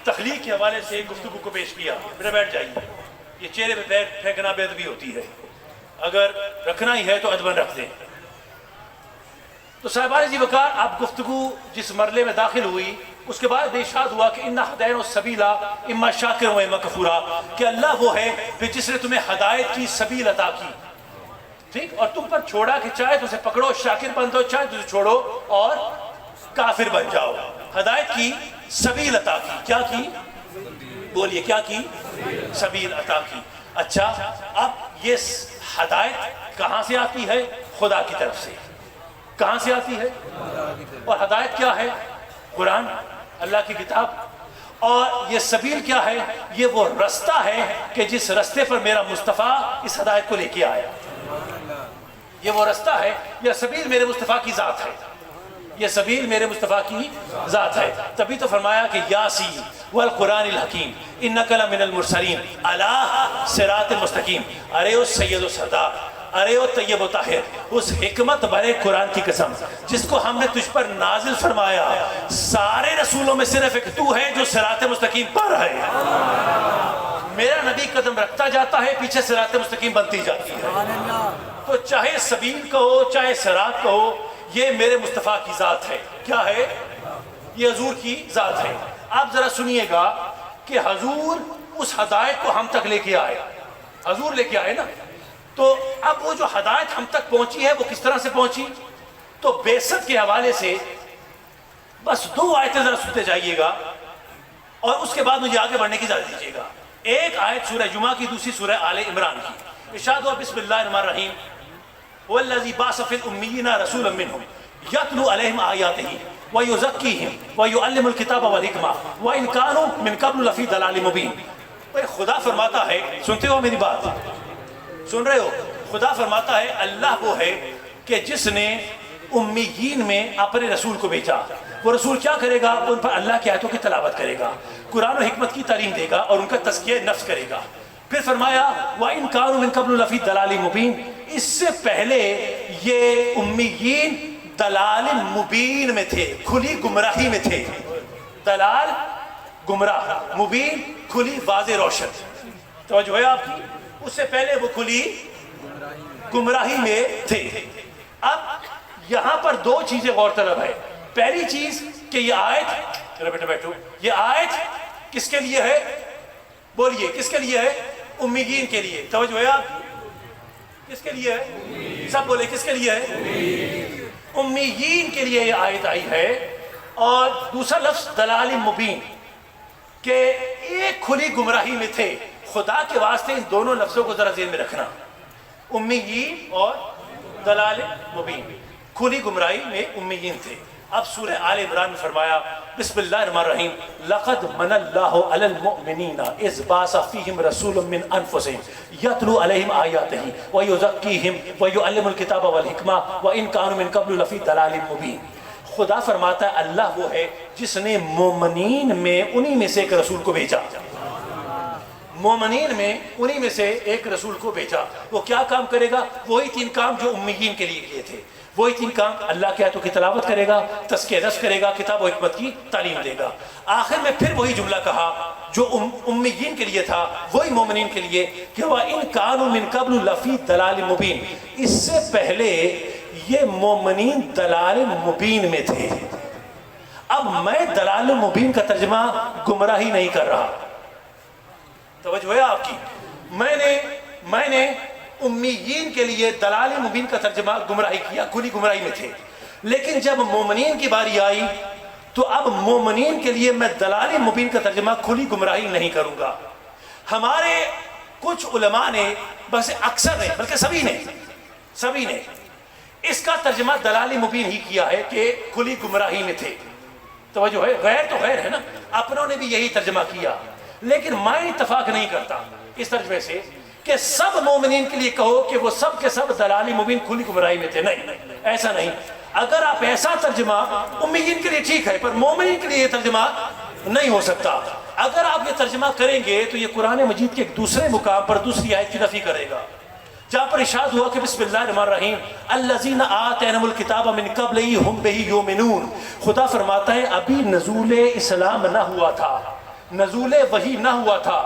تخلیق کے حوالے سے گفتگو کو پیش کیا۔ میرا بیٹھ جائیے، یہ چہرے پہ پیر پھینکنا بے ادبی ہوتی ہے، اگر رکھنا ہی ہے تو ادباً رکھ دیں۔ تو صاحبان جی وقار اب گفتگو جس مرلے میں داخل ہوئی اس کے بعد ارشاد ہوا کہ اِنَّا ہَدَيْنَا السَّبِيلَ اِمَّا شَاكِرًا وَإِمَّا كَفُورًا، کہ اللہ وہ ہے پھر جس نے تمہیں ہدایت کی سبیل عطا کی، ٹھیک، اور تم پر چھوڑا کہ چاہے تو اسے پکڑو شاکر بن دو، چاہے تو اسے چھوڑو اور کافر بن جاؤ۔ ہدایت کی سبیل عطا کی، کیا کی؟ بولیے کیا کی؟ سبیل عطا کی۔ اچھا، اب یہ ہدایت کہاں سے آتی ہے؟ خدا کی طرف سے۔ کہاں سے آتی ہے؟ اور ہدایت کیا ہے؟ قرآن، اللہ کی کتاب۔ اور یہ سبیل کیا ہے؟ یہ وہ رستہ ہے کہ جس رستے پر میرا مصطفیٰ اس ہدایت کو لے کے آیا۔ یہ وہ رستہ ہے، یہ سبیل میرے مصطفیٰ کی ذات ہے، یہ سبیل میرے مصطفیٰ کی ذات ہے۔ تبھی تو فرمایا کہ یاسین والقرآن الحکیم انک لمن المرسلین علی صراط مستقیم۔ ارے او سید و سردار، ارے او طیب و طاہر، اس حکمت بھرے قرآن کی قسم جس کو ہم نے تجھ پر نازل فرمایا، سارے رسولوں میں صرف ایک تو ہے جو صراط مستقیم پر ہے۔ میرا نبی قدم رکھتا جاتا ہے، پیچھے صراط مستقیم بنتی جاتی ہے۔ تو چاہے سبیل کہو چاہے صراط کہو، یہ میرے مصطفیٰ کی ذات ہے۔ کیا ہے؟ یہ حضور کی ذات ہے۔ آپ ذرا سنیے گا کہ حضور اس ہدایت کو ہم تک لے کے آئے، حضور لے کے آئے نا، تو اب وہ جو ہدایت ہم تک پہنچی ہے وہ کس طرح سے پہنچی؟ تو بعثت کے حوالے سے بس 2 آیتیں ذرا سنتے جائیے گا اور اس کے بعد مجھے آگے بڑھنے کی اجازت دیجیے گا۔ ایک آیت سورہ جمعہ کی، دوسری سورہ آل عمران کی۔ ارشاد ہوا بسم اللہ الرحمن الرحیم والذی بعث فی الامیین رسولا منہم یتلو علیہم آیاتہ ویزکیہم ویعلم الکتاب والحکمہ وان کانوا من قبل لفی ضلال مبین۔ خدا فرماتا ہے، سنتے ہو میری بات؟ سن رہے ہو؟ خدا فرماتا ہے اللہ وہ ہے کہ جس نے امیین میں اپنے رسول کو بھیجا۔ وہ رسول کیا کرے گا؟ ان پر اللہ کی آیتوں کی تلاوت کرے گا، قرآن و حکمت کی تعلیم دے گا اور ان کا تزکیہ نفس کرے گا۔ پھر فرمایا وَإِن كَانُوا مِن قَبْلُ لَفِي ضَلَالٍ مُبِينٍ، اس سے پہلے یہ امیین دلال مبین میں تھے، کھلی گمراہی میں تھے۔ دلال گمراہ، مبین کھلی واضح روشن۔ توجہ ہے آپ کی؟ اس سے پہلے وہ کھلی گمراہی میں تھے۔ اب یہاں پر 2 چیزیں غور طلب ہے۔ پہلی چیز کہ یہ آیت، چلو بیٹا بیٹھو، یہ آیت کس کے لیے ہے؟ بولیے کس کے لیے ہے؟ امیین کے لیے۔ توجہ ہے آپ؟ کس کے لیے ہے؟ سب بولے کس کے لیے ہے؟ امیین کے لیے یہ آیت آئی ہے. اور دوسرا لفظ دلال مبین کہ ایک کھلی گمراہی میں تھے. خدا کے واسطے ان دونوں لفظوں کو ذرا ذہن میں رکھنا, امیین اور دلال مبین. کھلی گمراہی میں امیین تھے. اب سورہ آل عمران میں فرمایا بسم اللہ الرحمن الرحیم لقد من اللہ علی المؤمنین اذ بعث فیہم رسول من انفسہم یتلو علیہم آیاتہ ویزکیہم ویعلمهم الکتاب والحکمہ وان کانوا من قبل لفی ضلال مبین. خدا فرماتا ہے اللہ وہ ہے جس نے مومنین میں انہی میں سے ایک رسول کو بھیجا. مومنین میں انہی میں سے ایک رسول کو بھیجا. وہ کیا کام کرے گا؟ وہی 3 کام جو امیین کے لیے کیے تھے. وہی 3 کام, اللہ کی آیتوں کی تلاوت کرے گا, تزکیہ نفس کرے گا, کتاب و حکمت کی تعلیم دے گا. آخر میں پھر وہی جملہ کہا جو امیین کے لیے تھا وہی مومنین کے لیے کہ وَإِن كَانُوا مِن قَبْلُ لَفِي ضَلَالٍ مُبِينٍ. اس سے پہلے یہ مومنین دلال مبین میں تھے. اب میں دلال مبین کا ترجمہ گمراہی نہیں کر رہا, توجہ ہے آپ کی. میں نے امیین کے لیے دلال مبین کا ترجمہ گمراہی کیا, کھلی گمراہی میں تھے. لیکن جب مومنین کی باری آئی تو اب مومنین کے لیے میں دلال مبین کا ترجمہ کھلی گمراہی نہیں کروں گا. ہمارے کچھ علماء نے, بس اکثر نے بلکہ سبھی نے اس کا ترجمہ دلال مبین ہی کیا ہے کہ کھلی گمراہی میں تھے. توجہ ہے, غیر تو غیر ہے نا, اپنوں نے بھی یہی ترجمہ کیا. لیکن میں اتفاق نہیں کرتا اس ترجمے سے کہ سب مومنین کے لیے کہو کہ وہ سب کے سب دلال مبین کھلی گمراہی میں تھے. نہیں, ایسا نہیں. اگر آپ ایسا ترجمہ امیین کے لیے ٹھیک ہے, پر مومنین کے لیے یہ ترجمہ نہیں ہو سکتا. اگر آپ یہ ترجمہ کریں گے تو یہ قرآن مجید کے ایک دوسرے مقام پر دوسری آیت کی نفی کرے گا, جہاں پر ارشاد ہوا کہ بسم اللہ الرحمن الرحیم الذین آتینہم الکتاب من قبل ہم بہ یؤمنون. خدا فرماتا ہے ابھی نزول اسلام نہ ہوا تھا, نزول وحی نہ ہوا تھا,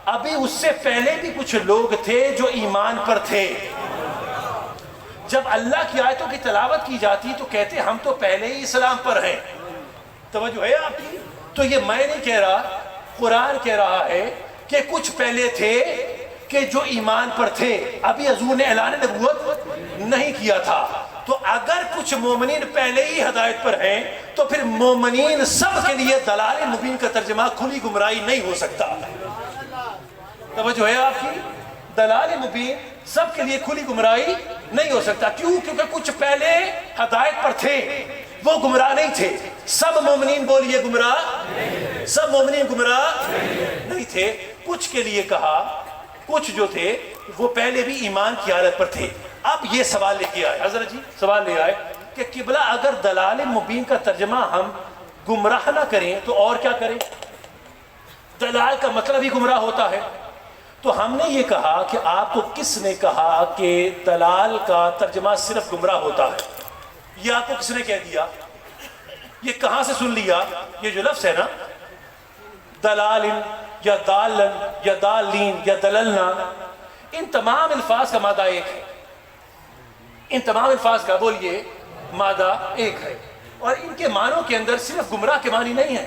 ابھی اس سے پہلے بھی کچھ لوگ تھے جو ایمان پر تھے. جب اللہ کی آیتوں کی تلاوت کی جاتی تو کہتے ہم تو پہلے ہی اسلام پر ہیں. توجہ ہے آپ کی. تو یہ میں نہیں کہہ رہا, قرآن کہہ رہا ہے کہ کچھ پہلے تھے کہ جو ایمان پر تھے, ابھی حضور نے اعلان نبوت نہیں کیا تھا. تو اگر کچھ مومنین پہلے ہی ہدایت پر ہیں تو پھر مومنین سب کے لیے دلال مبین کا ترجمہ کھلی گمراہی نہیں ہو سکتا. توجہ ہے آپ کی. دلال مبین سب کے لیے کھلی گمراہی نہیں ہو سکتا. کیوں؟ کیونکہ کچھ پہلے ہدایت پر تھے, وہ گمراہ نہیں تھے. سب مومنین بولیے گمراہ, سب مومنین گمراہ نہیں تھے. کچھ کے لیے کہا, کچھ جو تھے وہ پہلے بھی ایمان کی حالت پر تھے. اب یہ سوال لے کے آئے حضرت جی, سوال لے آئے کہ قبلہ اگر دلال مبین کا ترجمہ ہم گمراہ نہ کریں تو اور کیا کریں؟ دلال کا مطلب ہی گمراہ ہوتا ہے. تو ہم نے یہ کہا کہ آپ کو کس نے کہا کہ دلال کا ترجمہ صرف گمراہ ہوتا ہے؟ یہ آپ کو کس نے کہہ دیا؟ یہ کہاں سے سن لیا؟ یہ جو لفظ ہے نا دلال یا دالن یا دالین یا دللنا, ان تمام الفاظ کا مادہ ایک ہے. ان تمام الفاظ کا بولیے مادہ ایک ہے, اور ان کے معنوں کے اندر صرف گمراہ کے معنی نہیں ہے.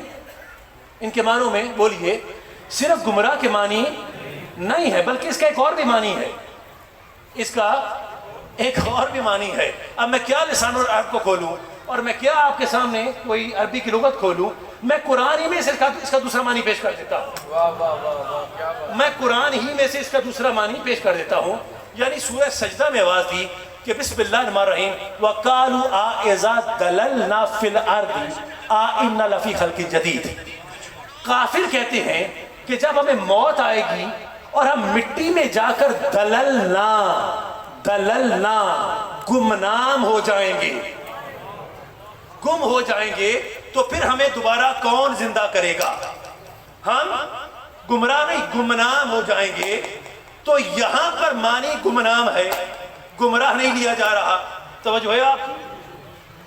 ان کے معنوں میں بولیے صرف گمراہ کے معنی نہیں ہے, بلکہ اس کا ایک اور بھی معنی ہے. اس کا ایک اور بھی معنی ہے. اب میں کیا لسان العرب کو کھولوں اور میں کیا آپ کے سامنے کوئی عربی کی لغت کھولوں, میں قرآن ہی میں سے اس کا دوسرا معنی پیش کر دیتا ہوں. میں قرآن ہی میں سے اس کا دوسرا معنی پیش کر دیتا ہوں. یعنی سورہ سجدہ میں آواز دی کہ بسم اللہ الرحمن الرحیم وَقَالُوا آئِذَا دَلَلْنَا فِي الْأَرْضِ آئِنَّا لَفِي خَلْقٍ جَدِيدٍ. کافر کہتے ہیں کہ جب ہمیں موت آئے گی اور ہم مٹی میں جا کر دللنا گمنام ہو جائیں گے, گم ہو جائیں گے, تو پھر ہمیں دوبارہ کون زندہ کرے گا؟ ہم گمراہ نہیں گمنام ہو جائیں گے. تو یہاں پر معنی گمنام ہے, گمراہ نہیں لیا جا رہا. توجہ ہے آپ.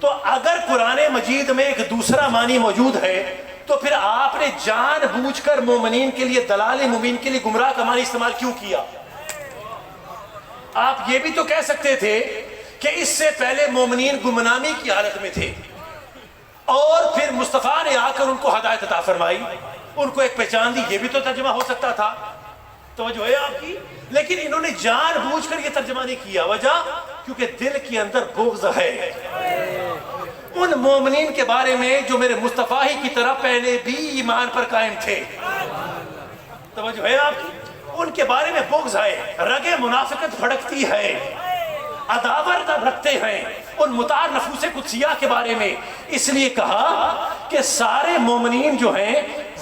تو اگر قرآن مجید میں ایک دوسرا معنی موجود ہے تو پھر آپ نے جان بوجھ کر مومنین کے لیے دلال مبین کے لیے گمراہ کا معنی استعمال کیوں کیا؟ آپ یہ بھی تو کہہ سکتے تھے کہ اس سے پہلے مومنین گمنامی کی حالت میں تھے اور پھر مصطفیٰ نے آ کر ان کو ہدایت عطا فرمائی, ان کو ایک پہچان دی. یہ بھی تو ترجمہ ہو سکتا تھا. توجہ ہے آپ کی. لیکن انہوں نے جان بوجھ کر یہ ترجمہ نہیں کیا. وجہ کیونکہ دل کے اندر بغض ہے. ان مومنین کے بارے میں جو میرے مصطفیٰ ہی کی طرح پہلے بھی ایمان پر قائم تھے. توجہ ہے آپ کی؟ ان کے بارے میں بغض ہے, رگے منافقت پھڑکتی ہے, عداوت رکھتے ہیں ان مطاع نفوس قدسیہ کے بارے میں. اس لیے کہا کہ سارے مومنین جو ہیں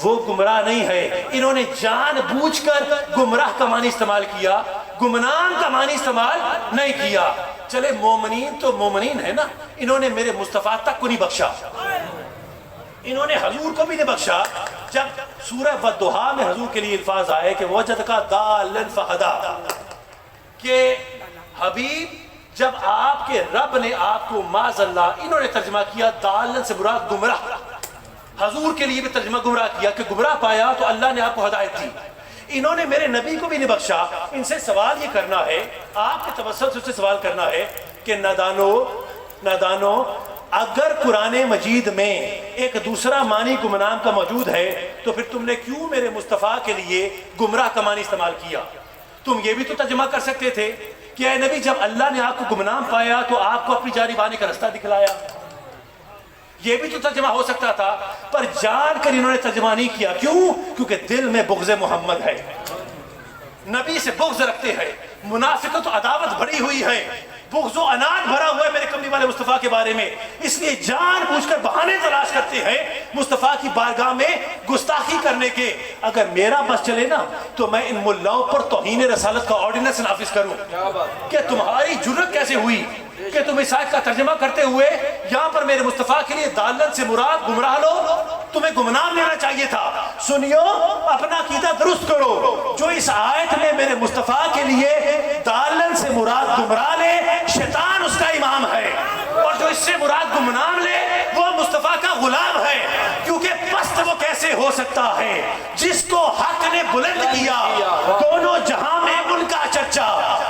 وہ گمراہ نہیں ہے. انہوں نے جان بوجھ کر گمراہ کا معنی استعمال کیا, گمنام کا معنی استعمال نہیں کیا. چلے مومنین تو مومنین ہے نا, انہوں نے میرے مصطفیٰ تک کو نہیں بخشا, انہوں نے حضور کو بھی نہیں بخشا. جب سورہ والضحیٰ میں حضور کے لیے الفاظ آئے کہ وجدک ضالا فہدی, کہ حبیب جب آپ کے رب نے آپ کو معاذ اللہ, انہوں نے ترجمہ کیا ضالا سے مراد گمراہ, حضور کے لیے بھی ترجمہ گمراہ کیا کہ گمراہ پایا تو اللہ نے آپ کو ہدایت دی. انہوں نے میرے نبی کو بھی نہیں بخشا. ان سے سوال یہ کرنا ہے, آپ کے توسط سے سوال کرنا ہے کہ نادانو اگر قرآن مجید میں ایک دوسرا معنی گمنام کا موجود ہے تو پھر تم نے کیوں میرے مصطفیٰ کے لیے گمراہ کا معنی استعمال کیا؟ تم یہ بھی تو ترجمہ کر سکتے تھے کہ اے نبی جب اللہ نے آپ کو گمنام پایا تو آپ کو اپنی جانب آنے کا رستہ دکھلایا. یہ بھی تو ترجمہ ہو سکتا تھا, پر جان کر انہوں نے ترجمہ نہیں کیا. کیوں؟ کیونکہ دل میں بغض محمد ہے, نبی سے بغض رکھتے ہیں, منافقت و عداوت بھری ہوئی ہے, بغض و عناد بھرا ہوا ہے میرے کملی والے مصطفیٰ کے بارے میں. اس لیے جان بوجھ کر بہانے تلاش کرتے ہیں مصطفیٰ کی بارگاہ میں گستاخی کرنے کے. اگر میرا بس چلے نا تو میں ان ملاؤں پر توہین رسالت کا آرڈیننس نافذ کروں کہ تمہاری جرت کیسے ہوئی کہ تم اس آیت کا ترجمہ کرتے ہوئے یہاں پر میرے مصطفیٰ کے لیے ضالن سے مراد گمراہ لو, تمہیں گمنام لینا چاہیے تھا. سنیو, اپنا عقیدہ درست کرو. جو اس آیت میں میرے مصطفیٰ کے لیے ضالن سے مراد گمراہ لے, شیطان اس کا امام ہے, اور جو اس سے مراد گمنام لے وہ مصطفیٰ کا غلام ہے. کیونکہ پست وہ کیسے ہو سکتا ہے جس کو حق نے بلند کیا. دونوں جہاں میں ان کا چرچا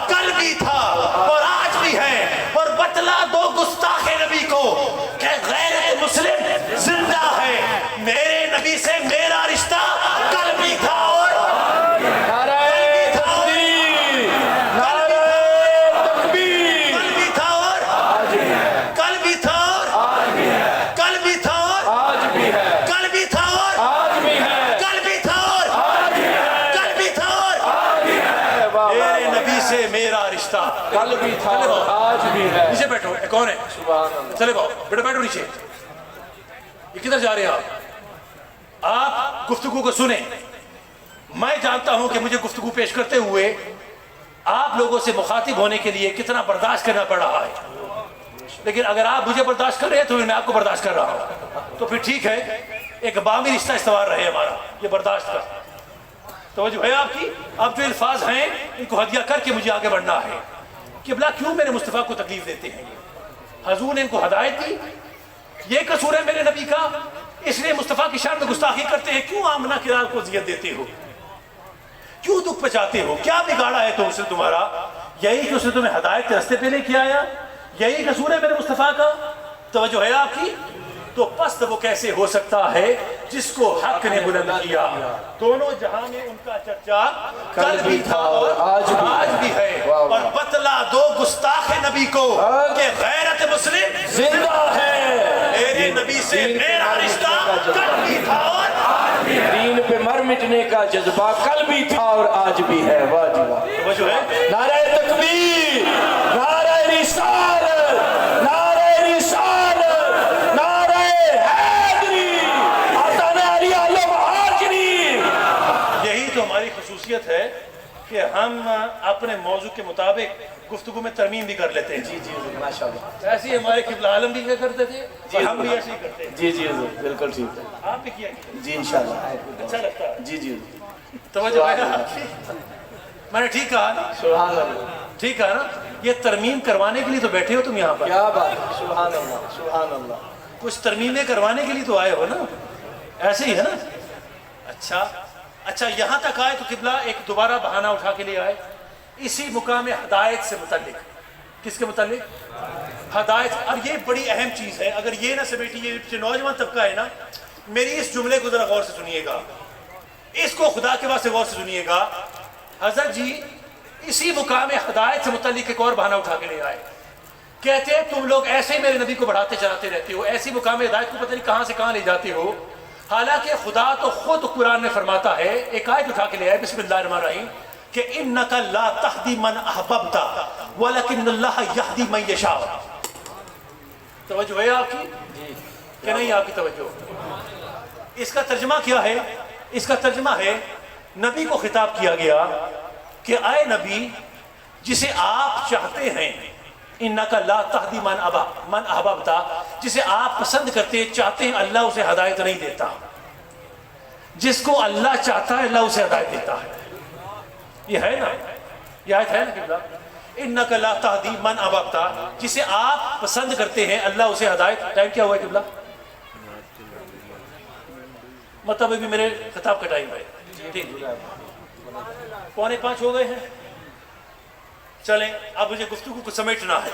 کل بھی تھا اور آج بھی ہے. اور بتلا دو گستاخ نبی کو کہ غیرت مسلم زندہ ہے. میرے نبی سے میرا رشتہ کل بھی تھا اور میرا رشتہ کل بھی تھا آج بھی ہے. نیچے بیٹھو, کون ہے؟ چلے باؤ بیٹھو, بیٹھو نیچے. یہ کدھر جا رہے ہیں آپ گفتگو کو سنیں. میں جانتا ہوں کہ مجھے گفتگو پیش کرتے ہوئے آپ لوگوں سے مخاطب ہونے کے لیے کتنا برداشت کرنا پڑ رہا ہے, لیکن اگر آپ مجھے برداشت کر رہے ہیں تو میں آپ کو برداشت کر رہا ہوں, تو پھر ٹھیک ہے. ایک بامی رشتہ استوار رہے ہمارا یہ برداشت کا. توجہ ہے آپ کی؟ اب جو الفاظ ہیں ان کو ہدیہ کر کے مجھے آگے بڑھنا ہے. قبلہ کیوں میرے مصطفیٰ کو تکلیف دیتے ہیں؟ حضور نے ان کو ہدایت دی, یہ قصور ہے میرے نبی کا, اس لیے مصطفیٰ کی شان میں گستاخی کرتے ہیں. کیوں آمنہ کی لال کو اذیت دیتے ہو؟ کیوں دکھ پہنچاتے ہو؟ کیا بگاڑا ہے تم سے تمہارا؟ یہی کہ اس نے تمہیں ہدایت کے راستے پہ لے کے آیا, یہی قصور ہے میرے مصطفیٰ کا. توجہ ہے آپ کی؟ تو پست وہ کیسے ہو سکتا ہے جس کو حق نے بلند کیا. دونوں جہاں میں ان کا چرچا کل بھی تھا اور آج بھی ہے. اور بتلا دو گستاخ نبی کو کہ غیرت مسلم زندہ ہے. میرے نبی سے میرا رشتہ کل بھی تھا اور آج بھی ہے. دین پہ مر مٹنے کا جذبہ کل بھی تھا اور آج بھی ہے. واہ جی واہ. وہ جو ہے نعرہ تکبیر, نعرہ رسالت, نعرہ رسالت, نعرہ حیدری, آتانا علی علیہ وآجری. یہی تو ہماری خصوصیت ہے کہ ہم اپنے موضوع کے مطابق گفتگو میں ترمیم بھی کر لیتے ہیں. جی جی ماشاءاللہ. ایسے ہی ہمارے قبلہ عالم بھی کیا کرتے تھے, ہم بھی ایسے ہی کرتے ہیں. جی جی بالکل ٹھیک ہے. آپ بھی کیا جی انشاءاللہ. اچھا لگتا ہے. جی جی توجہ ہے آپ کی؟ میں نے ٹھیک کہا نا؟ سبحان اللہ. ٹھیک کہا نا؟ یہ ترمیم کروانے کے لیے تو بیٹھے ہو تم یہاں پر. کیا بات. سبحان اللہ سبحان اللہ. کچھ ترمیمیں کروانے کے لیے تو آئے ہو نا, ایسے ہی ہے نا؟ اچھا یہاں تک آئے تو قبلہ ایک دوبارہ بہانہ اٹھا کے لیے آئے اسی مقام ہدایت سے متعلق. کس کے متعلق؟ ہدایت. اور یہ بڑی اہم چیز ہے, اگر یہ نہ سمیٹی, یہ جو نوجوان طبقہ ہے نا, میری اس جملے کو ذرا غور سے سنیے گا, اس کو خدا کے واسطے غور سے سنیے گا. حضرت جی اسی مقام ہدایت سے متعلق ایک اور بہانہ اٹھا کے لے آئے کہتے ہیں تم لوگ ایسے ہی میرے نبی کو بڑھاتے چلاتے رہتے ہو، ایسی مقام ہدایت کو پتہ نہیں کہاں سے کہاں لے جاتے ہو، حالانکہ خدا تو خود قرآن میں فرماتا ہے، ایک آیت اٹھا کے لے آئے بسم اللہ الرحمن الرحیم، کہ انک لا تہدی من احببت ولکن اللہ یہدی من یشاء۔ توجہ ہے آپ کی کہ نہیں آپ کی توجہ؟ اس کا ترجمہ کیا ہے؟ اس کا ترجمہ ہے نبی کو خطاب کیا گیا کہ اے نبی جسے آپ چاہتے ہیں، انک لا تہدی من احببت، جسے آپ پسند کرتے ہیں چاہتے ہیں، اللہ اسے ہدایت نہیں دیتا۔ جس کو اللہ چاہتا ہے اللہ اسے ہدایت دیتا ہے۔ یہ ہے نا، یہ آیت ہے نا قبلہ، انک لا تہدی من احببت، جسے آپ پسند کرتے ہیں اللہ اسے ہدایت۔ ٹائم کیا ہوا ہے قبلہ؟ مطلب ابھی میرے خطاب کا ٹائم ہے، ٹھیک 4:45 ہو گئے ہیں۔ چلیں اب مجھے گفتگو کو سمیٹنا ہے۔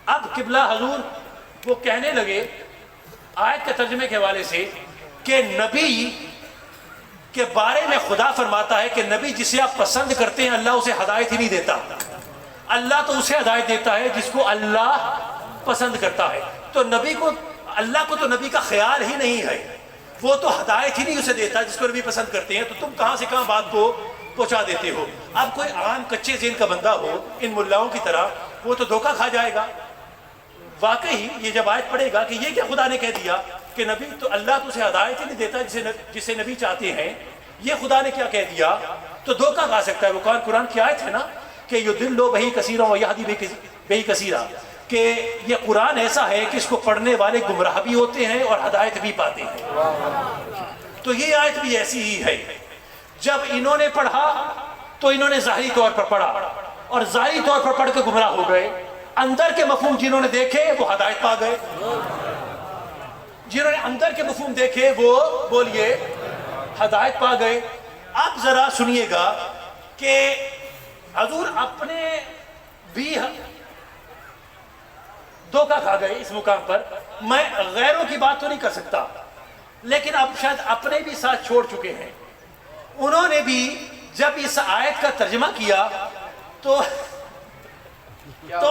اب قبلہ حضور وہ کہنے لگے آیت کے ترجمے کے حوالے سے کہ نبی کے بارے میں خدا فرماتا ہے کہ نبی جسے آپ پسند کرتے ہیں اللہ اسے ہدایت ہی نہیں دیتا، اللہ تو اسے ہدایت دیتا ہے جس کو اللہ پسند کرتا ہے۔ تو نبی کو، اللہ کو تو نبی کا خیال ہی نہیں ہے، وہ تو ہدایت ہی نہیں اسے دیتا جس کو نبی پسند کرتے ہیں، تو تم کہاں سے کہاں بات کو پہنچا دیتے ہو۔ اب کوئی عام کچے ذہن کا بندہ ہو ان ملاؤں کی طرح، وہ تو دھوکہ کھا جائے گا۔ واقعی یہ جب آیت پڑھے گا کہ یہ کیا خدا نے کہہ دیا کہ نبی تو اللہ تو اسے ہدایت ہی نہیں دیتا جسے نبی چاہتے ہیں، یہ خدا نے کیا کہہ دیا، تو دھوکہ کھا سکتا ہے وہ۔ قرآن کی آیت ہے نا کہ یضل بہ کثیرا ویہدی بہ کثیرا، کہ یہ قرآن ایسا ہے کہ اس کو پڑھنے والے گمراہ بھی ہوتے ہیں اور ہدایت بھی پاتے ہیں۔ تو یہ آیت بھی ایسی ہی ہے، جب انہوں نے پڑھا تو انہوں نے ظاہری طور پر پڑھا اور ظاہری طور پر پڑھ کے گمراہ ہو گئے، اندر کے مفہوم جنہوں نے دیکھے وہ ہدایت پا گئے، جنہوں نے اندر کے مفہوم دیکھے وہ بولیے ہدایت پا گئے۔ اب ذرا سنیے گا کہ حضور اپنے بھی دھوکہ کھا گئے اس مقام پر۔ میں غیروں کی بات تو نہیں کر سکتا، لیکن اب شاید اپنے بھی ساتھ چھوڑ چکے ہیں۔ انہوں نے بھی جب اس آیت کا ترجمہ کیا تو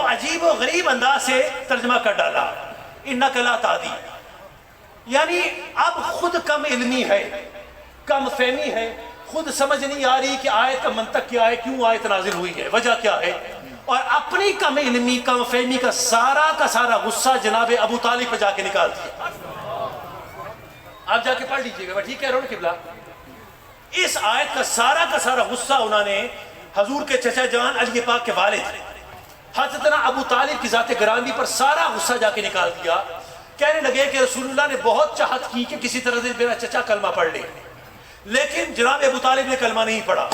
عجیب و غریب انداز سے ترجمہ کر ڈالا، انک لا تہدی، یعنی اب خود کم علمی ہے، کم فہمی ہے، خود سمجھ نہیں آ رہی کہ آیت کا منطق کیا ہے، کیوں آیت نازل ہوئی ہے، وجہ کیا ہے، اور اپنی کم علمی کم فہمی کا سارا غصہ جناب ابو طالب پہ جا کے نکال دیا۔ آپ جا کے پڑھ لیجئے گا، میں ٹھیک کہہ رہا ہوں نا قبلہ؟ اس آیت کا سارا غصہ انہوں نے حضور کے چچا جان علی پاک کے والد حضرتنا ابو طالب کی ذات گرامی پر سارا غصہ جا کے نکال دیا۔ کہنے لگے کہ رسول اللہ نے بہت چاہت کی کہ کسی طرح سے میرا چچا کلمہ پڑھ لے، لیکن جناب ابو طالب نے کلمہ نہیں پڑھا،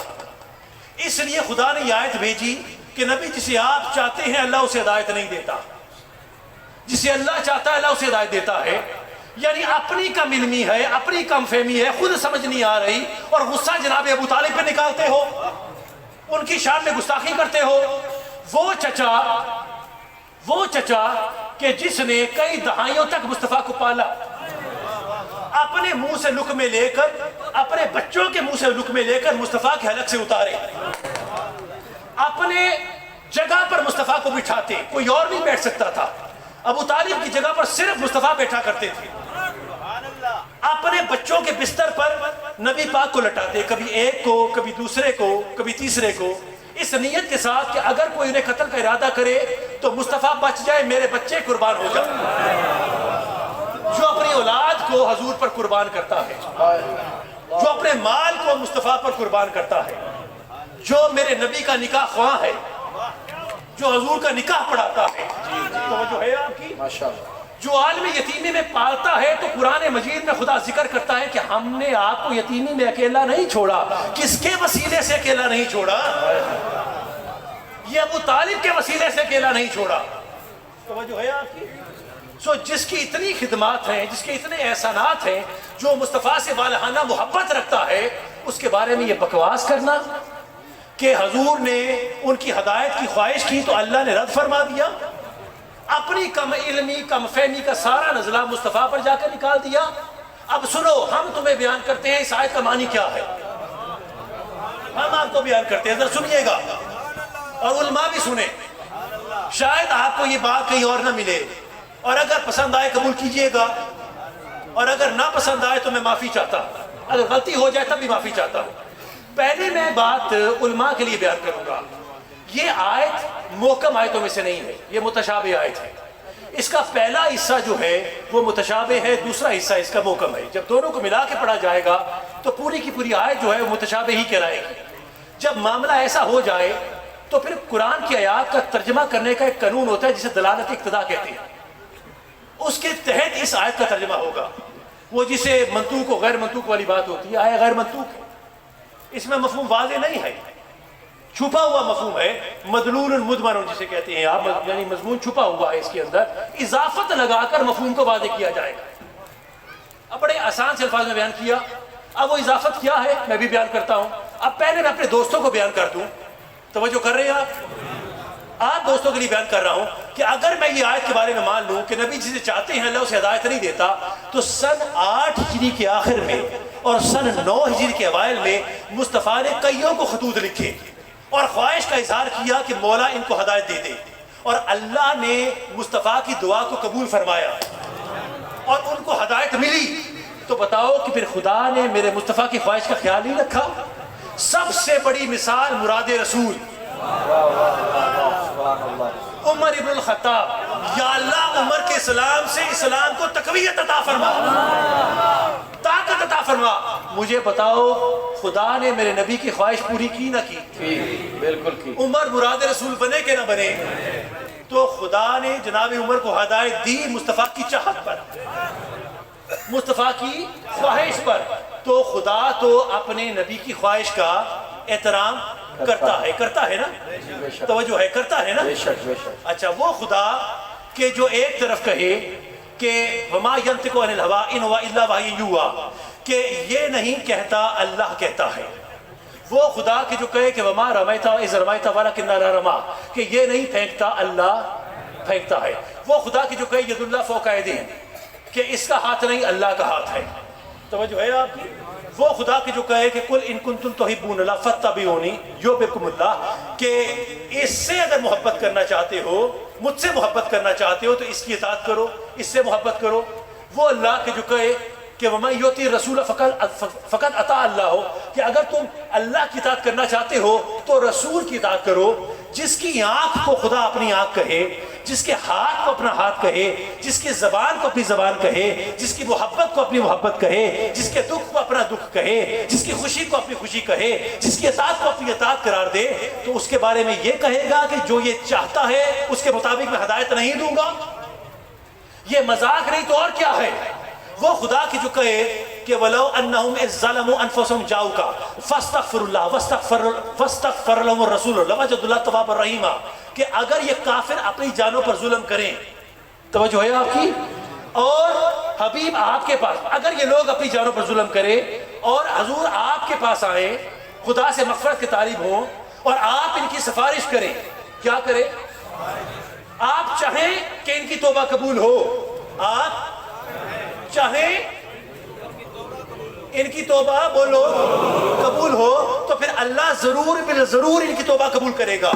اس لیے خدا نے یہ آیت بھیجی کہ نبی جسے آپ چاہتے ہیں اللہ اسے ہدایت نہیں دیتا، جسے اللہ چاہتا ہے اللہ اسے ہدایت دیتا ہے۔ یعنی اپنی کم علمی ہے، اپنی کم فہمی ہے، خود سمجھ نہیں آ رہی، اور غصہ جناب ابو طالب پہ نکالتے ہو، ان کی شان میں گستاخی کرتے ہو۔ وہ چچا کہ جس نے کئی دہائیوں تک مصطفیٰ کو پالا، اپنے منہ سے لقمے لے کر، اپنے بچوں کے منہ سے لقمے لے کر مصطفیٰ کے حلق سے اتارے، اپنے جگہ پر مصطفیٰ کو بٹھاتے، کوئی اور نہیں بیٹھ سکتا تھا، ابو طالب کی جگہ پر صرف مصطفیٰ بیٹھا کرتے تھے، اپنے بچوں کے بستر پر نبی پاک کو لٹاتے، کبھی ایک کو، کبھی دوسرے کو، کبھی تیسرے کو، اس نیت کے ساتھ کہ اگر کوئی انہیں قتل کا ارادہ کرے تو مصطفیٰ بچ جائے، میرے بچے قربان ہو جائیں۔ جو اپنی اولاد کو حضور پر قربان کرتا ہے، جو اپنے مال کو مصطفیٰ پر قربان کرتا ہے، جو میرے نبی کا نکاح خواہ ہے، جو حضور کا نکاح پڑھاتا ہے، توجہ ہے آپ کی، جو عالم یتیمی میں پالتا ہے، تو قرآن مجید میں خدا ذکر کرتا ہے کہ ہم نے آپ کو یتیمی میں اکیلا نہیں چھوڑا، کس کے وسیلے سے اکیلا نہیں چھوڑا؟ یہ ابو طالب کے وسیلے سے اکیلا نہیں چھوڑا۔ توجہ ہے آپ کی؟ جس کی اتنی خدمات ہیں، جس کے اتنے احسانات ہیں، جو مصطفیٰ سے والہانہ محبت رکھتا ہے، اس کے بارے میں یہ بکواس کرنا کہ حضور نے ان کی ہدایت کی خواہش کی تو اللہ نے رد فرما دیا، اپنی کم علمی کم فہمی کا سارا نزلہ مصطفیٰ پر جا کر نکال دیا۔ اب سنو، ہم تمہیں بیان کرتے ہیں اس آیت کا معنی کیا ہے، ہم آپ کو بیان کرتے ہیں، ذرا سنیے گا اور علماء بھی سنیں۔ شاید آپ کو یہ بات کہیں اور نہ ملے، اور اگر پسند آئے قبول کیجئے گا، اور اگر نہ پسند آئے تو میں معافی چاہتا ہوں، اگر غلطی ہو جائے تب بھی معافی چاہتا ہوں۔ پہلے میں بات علماء کے لیے بیان کروں گا۔ یہ آیت محکم آیتوں میں سے نہیں ہے، یہ متشابہ آیت ہے۔ اس کا پہلا حصہ جو ہے وہ متشابہ ہے، دوسرا حصہ اس کا محکم ہے۔ جب دونوں کو ملا کے پڑھا جائے گا تو پوری کی پوری آیت جو ہے وہ متشابہ ہی کہلائے گی۔ جب معاملہ ایسا ہو جائے تو پھر قرآن کی آیات کا ترجمہ کرنے کا ایک قانون ہوتا ہے جسے دلالت اقتضا کہتے ہیں، اس کے تحت اس آیت کا ترجمہ ہوگا۔ وہ جسے منطوق و غیر منطوق والی بات ہوتی ہے، آیا غیر منطوق ہے، اس میں مفہوم واضح نہیں ہے، چھپا ہوا مفہوم ہے، مدلول مدمر جسے کہتے ہیں آپ، یعنی مضمون چھپا ہوا ہے، اس کے اندر اضافت لگا کر مفہوم کو واضح کیا جائے گا۔ اب بڑے آسان سے الفاظ میں بیان کیا، اب وہ اضافت کیا ہے میں بھی بیان کرتا ہوں۔ اب پہلے میں اپنے دوستوں کو بیان کر دوں، توجہ کر رہے ہیں آپ دوستوں کے لیے بیان کر رہا ہوں کہ اگر میں یہ آیت کے بارے میں مان لوں کہ نبی جسے چاہتے ہیں اللہ اسے ہدایت نہیں دیتا، تو سن 8 ہجری کے آخر میں اور سن 9 ہجری کے اوائل میں مصطفیٰ نے کئیوں کو خطوط لکھے اور خواہش کا اظہار کیا کہ مولا ان کو ہدایت دے دے، اور اللہ نے مصطفیٰ کی دعا کو قبول فرمایا اور ان کو ہدایت ملی۔ تو بتاؤ کہ پھر خدا نے میرے مصطفیٰ کی خواہش کا خیال نہیں رکھا؟ سب سے بڑی مثال مراد رسول عمر ابن الخطاب، یا اللہ عمر کے اسلام سے اسلام کو تقویت عطا فرما، طاقت عطا فرما۔ مجھے بتاؤ خدا نے میرے نبی کی خواہش پوری کی نہ کی؟ بالکل کی۔ عمر مراد رسول بنے کہ نہ بنے؟ تو خدا نے جناب عمر کو ہدایت دی مصطفیٰ کی چاہت پر، مصطفیٰ کی خواہش پر۔ تو خدا تو اپنے نبی کی خواہش کا احترام کرتا ہے نا، توجہ ہے، کرتا ہے نا۔ اچھا، وہ خدا کہ جو ایک طرف کہے کہ وما ينطق عن الهوى ان هو الا وحی یوحی، کہ یہ نہیں کہتا اللہ کہتا ہے، وہ خدا کہ جو کہے کہ وما رمیت اذ رمیت ولکن اللہ رما، کہ یہ نہیں پھینکتا اللہ پھینکتا ہے، وہ خدا کہ جو کہے ید اللہ فوق ایدیہم، کہ اس کا ہاتھ نہیں اللہ کا ہاتھ ہے، توجہ ہے آپ کی۔ وہ خدا کہ جو کہے کہ قل ان کنتم تحبون اللہ فاتبعونی یحببکم اللہ، کہ اس سے اگر محبت کرنا چاہتے ہو، مجھ سے محبت کرنا چاہتے ہو تو اس کی اطاعت کرو، اس سے محبت کرو۔ وہ اللہ کہ جو کہے کہ وَمَن يُطِعِ الرَّسُولَ فَقَدْ أَطَاعَ اللَّهُ، کہ اگر تم اللہ کی اطاعت کرنا چاہتے ہو تو رسول کی اطاعت کرو۔ جس کی آنکھ کو خدا اپنی آنکھ کہے، جس کے ہاتھ کو اپنا ہاتھ کہے، جس کی زبان کو اپنی زبان کہے، جس کی محبت کو اپنی محبت کہے، جس کے دکھ کو اپنا دکھ کہے، جس کی خوشی کو اپنی خوشی کہے، جس کی اطاعت کو اپنی اطاعت قرار دے، تو اس کے بارے میں یہ کہے گا کہ جو یہ چاہتا ہے اس کے مطابق میں ہدایت نہیں دوں گا؟ یہ مذاق نہیں تو اور کیا ہے؟ وہ خدا کی جو کہے کہ وَلَوْ أَنَّهُمْ إِذْ ظَلَمُوا أَنفُسَهُمْ جَاءُوكَ فَاسْتَغْفِرُوا اللَّهَ وَاسْتَغْفَرَ لَهُمُ الرَّسُولُ لَوَجَدُوا اللَّهَ تَوَّابًا رَحِيمًا، کہ اگر یہ کافر اپنی جانوں پر ظلم کریں، توجہ ہے آپ کی، اور حبیب آپ کے پاس اگر یہ لوگ اپنی جانوں پر ظلم کریں اور حضور آپ کے پاس آئیں، خدا سے مغفرت کے طالب ہوں اور آپ ان کی سفارش کریں، کیا کریں؟ آپ چاہیں کہ ان کی توبہ قبول ہو، آپ چاہیں ان کی توبہ بولو قبول ہو، تو پھر اللہ ضرور بالضرور ان کی توبہ قبول کرے گا،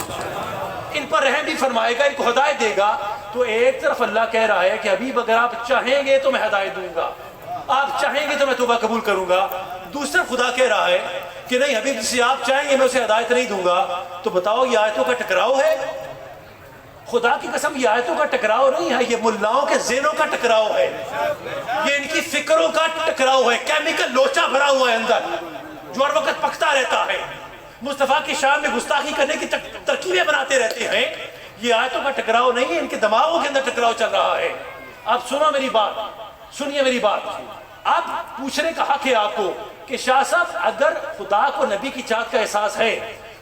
ان پر رحم بھی فرمائے گا، ان کو ہدایت دے گا۔ تو ایک طرف اللہ کہہ رہا ہے کہ حبیب اگر آپ چاہیں گے تو میں ہدایت دوں گا، آپ چاہیں گے تو میں توبہ قبول کروں گا۔ دوسرا خدا کہہ رہا ہے کہ نہیں حبیب جسے آپ چاہیں گے میں اسے ہدایت نہیں دوں گا۔ تو بتاؤ یہ آیتوں کا ٹکراؤ ہے؟ خدا کی قسم یہ آیتوں کا ٹکراؤ نہیں ہے، یہ ملاؤں کے ذہنوں کا ٹکراؤ ہے، یہ ان کی فکروں کا ٹکراؤ ہے، کیمیکل لوچا بھرا ہوا ہے اندر جو ہر وقت پکتا رہتا ہے، مصطفیٰ کی شان میں گستاخی کرنے کی ترکیبیں بناتے رہتے ہیں۔ یہ آیتوں کا ٹکراؤ نہیں ہے، ان کے دماغوں کے اندر ٹکراؤ چل رہا ہے۔ اب سنو میری بات، سنیے میری بات۔ اب پوچھنے کا حق ہے آپ کو کہ شاہ صاحب اگر خدا کو نبی کی چاہت کا احساس ہے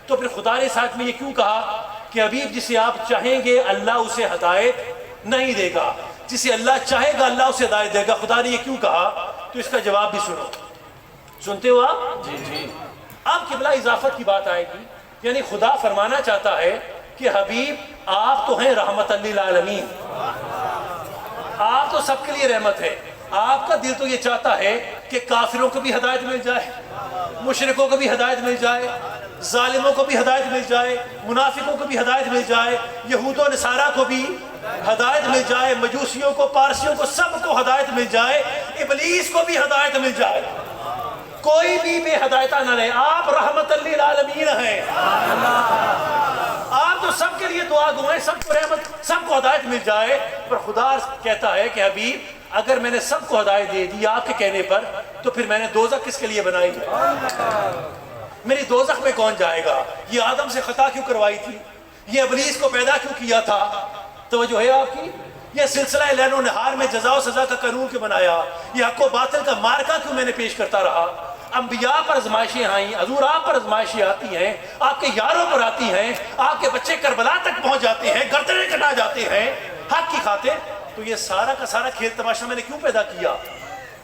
تو پھر خدا نے ساتھ میں یہ کیوں کہا کہ حبیب جسے آپ چاہیں گے اللہ اسے ہدایت نہیں دے گا، جسے اللہ چاہے گا اللہ اسے ہدایت دے گا؟ خدا نے یہ کیوں کہا؟ تو اس کا جواب بھی سنو، سنتے ہو آپ؟ جی جی۔ اب قبلہ اضافت کی بات آئے گی، یعنی خدا فرمانا چاہتا ہے کہ حبیب آپ تو ہیں رحمت للعالمین، آپ تو سب کے لیے رحمت ہے، آپ کا دل تو یہ چاہتا ہے کہ کافروں کو بھی ہدایت مل جائے، مشرکوں کو بھی ہدایت مل جائے، ظالموں کو بھی ہدایت مل جائے، منافقوں کو بھی ہدایت مل جائے، یہود و نصارہ کو بھی ہدایت مل جائے، مجوسیوں کو، پارسیوں کو، سب کو ہدایت مل جائے، ابلیس کو بھی ہدایت مل جائے، کوئی بھی بے ہدایتہ نہ رہے۔ آپ رحمت للعالمین ہیں، آپ تو سب کے لیے دعا گو ہیں، سب کو رحمت، سب کو ہدایت مل جائے۔ پر خدا کہتا ہے کہ حبیب اگر میں نے سب کو ہدایت دے دی آپ کے کہنے پر، تو پھر میں نے دوزخ کس کے لیے بنائی ہے؟ میری دوزخ میں کون جائے گا؟ یہ آدم سے خطا کیوں کروائی تھی؟ یہ ابلیس کو پیدا کیوں کیا تھا؟ توجہ ہے آپ کی؟ یہ سلسلہ لین و نہار میں جزا و سزا کا قانون کیوں بنایا؟ یہ حق و باطل کا مارکہ کیوں میں نے پیش کرتا رہا؟ انبیاء پر آزمائشیں آئیں، حضور آپ پر آزمائشیں آتی ہیں، آپ کے یاروں پر آتی ہیں، آپ کے بچے کربلا تک پہنچ جاتے ہیں، گردنیں کٹا جاتے ہیں حق کی خاطر۔ تو یہ سارا کا سارا کھیل تماشا میں نے کیوں پیدا کیا؟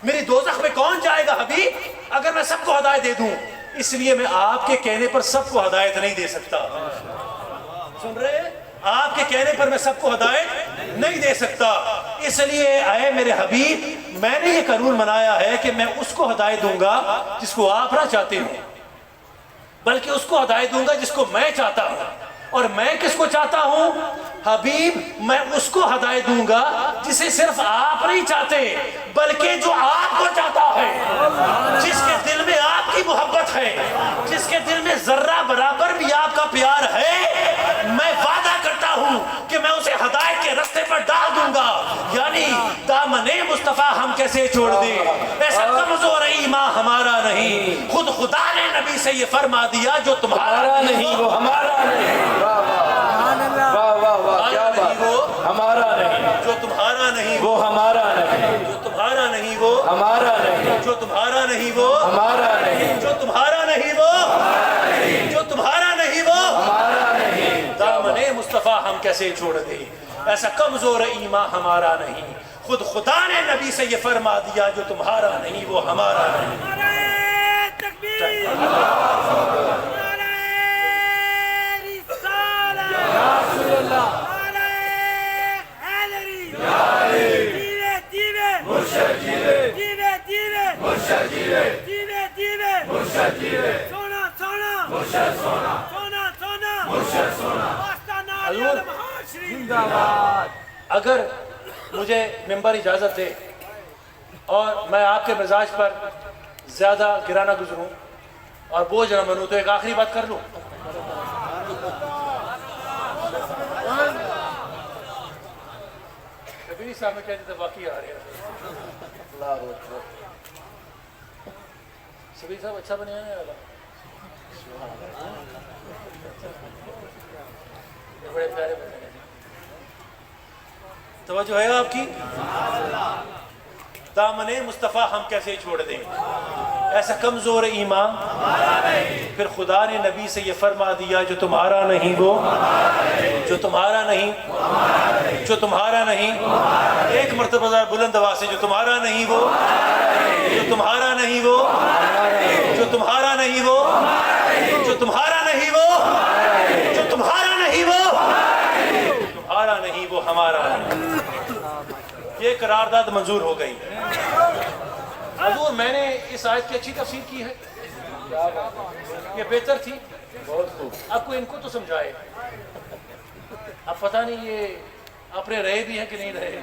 میری دوزخ میں کون جائے گا حبیب اگر میں سب کو ہدایت دے دوں؟ اس لیے میں آپ کے کہنے پر سب کو ہدایت نہیں دے سکتا۔ سن رہے ہیں؟ آپ کے کہنے پر میں سب کو ہدایت نہیں دے سکتا۔ اس لیے اے میرے حبیب میں نے یہ قانون بنایا ہے کہ میں اس کو ہدایت دوں گا جس کو آپ نہ چاہتے ہو، بلکہ اس کو ہدایت دوں گا جس کو میں چاہتا ہوں۔ اور میں کس کو چاہتا ہوں حبیب؟ میں اس کو ہدایت دوں گا جسے صرف آپ نہیں چاہتے بلکہ جو آپ کو چاہتا ہے، جس کے دل میں آپ کی محبت ہے، جس کے دل میں ذرہ برابر بھی آپ کا پیار ہے، میں وعدہ کرتا ہوں کہ میں اسے ہدایت کے راستے پر ڈال دوں گا۔ یعنی دامن مصطفیٰ ہم کیسے چھوڑ دیں؟ ایسا کمزور ایمان ہمارا نہیں، خود خدا نے نبی سے یہ فرما دیا جو تمہارا نہیں وہ ہمارا نہیں۔ واہ واہ واہ، کیا بات، ہمارا نہیں جو تمہارا نہیں وہ ہمارا نہیں، جو تمہارا نہیں وہ ہمارا نہیں، جو تمہارا نہیں وہ ہمارا نہیں، جو تمہارا نہیں وہ جو تمہارا نہیں وہ ہمارا نہیں۔ دامن مصطفیٰ ہم کیسے چھوڑ دیں؟ ایسا کمزور ایمان ہمارا نہیں، خود خدا نے نبی سے یہ فرما دیا جو تمہارا نہیں وہ ہمارا نہیں۔ اگر مجھے ممبر اجازت دے اور میں آپ کے مزاج پر زیادہ گرا نہ گزروں اور بوجھ نہ بنوں تو ایک آخری بات کر لوں۔ شبیری صاحب میں کہتے تھے واقعی آ رہے ہیں۔ شبیر صاحب اچھا بنے ہیں والا بڑے پیارے بنے ہیں۔ توجہ ہے آپ کی؟ دامن مصطفیٰ ہم کیسے چھوڑ دیں؟ ایسا کمزور ایمان۔ پھر خدا نے نبی سے یہ فرما دیا جو تمہارا نہیں وہ جو تمہارا نہیں جو تمہارا نہیں۔ ایک مرتبہ ذرا بلند آواز سے، جو تمہارا نہیں وہ جو تمہارا نہیں وہ جو تمہارا نہیں وہ جو تمہارا نہیں وہ جو تمہارا نہیں وہ تمہارا نہیں وہ ہمارا نہیں۔ یہ قرارداد منظور ہو گئی۔ حضور میں نے اس آیت کی اچھی تفسیر کی ہے، یہ بہتر تھی، بہت خوب۔ اب کو ان کو تو سمجھائے، اب پتہ نہیں یہ اپنے رہے بھی ہیں کہ نہیں رہے۔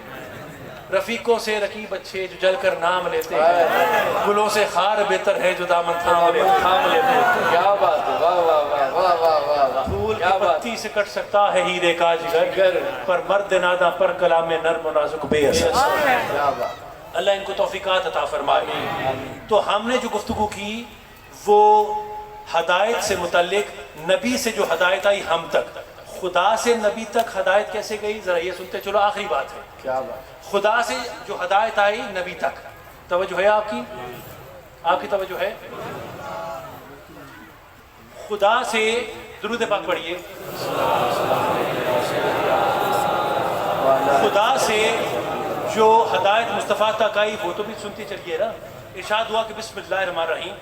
رفیقوں سے رقیب اچھے جو جل کر نام لیتے ہیں، گلوں سے خار بہتر ہے جو دامن تھام لیتے ہیں۔ کیا بات ہے، واہ واہ واہ واہ واہ واہ واہ، پھول کی کیا بات، پتی سے کٹ سکتا ہے ہیرے کا جگر، پر مرد ناداں پر کلام نرم و نازک بے اثر۔ کیا بات۔ اللہ ان کو توفیقات عطا فرمائے۔ تو ہم نے جو گفتگو کی وہ ہدایت سے متعلق، نبی سے جو ہدایت آئی ہم تک، خدا سے نبی تک ہدایت کیسے گئی ذرا یہ سنتے چلو۔ آخری بات ہے، کیا بات، خدا سے جو ہدایت آئی نبی تک، توجہ ہے آپ کی؟ آپ کی توجہ ہے؟ خدا سے درود پاک پڑھیے۔ خدا سے جو ہدایت مصطفیٰ تک آئی وہ تو بھی سنتے چلیے نا۔ ارشاد ہوا کہ بسم اللہ الرحمن الرحیم،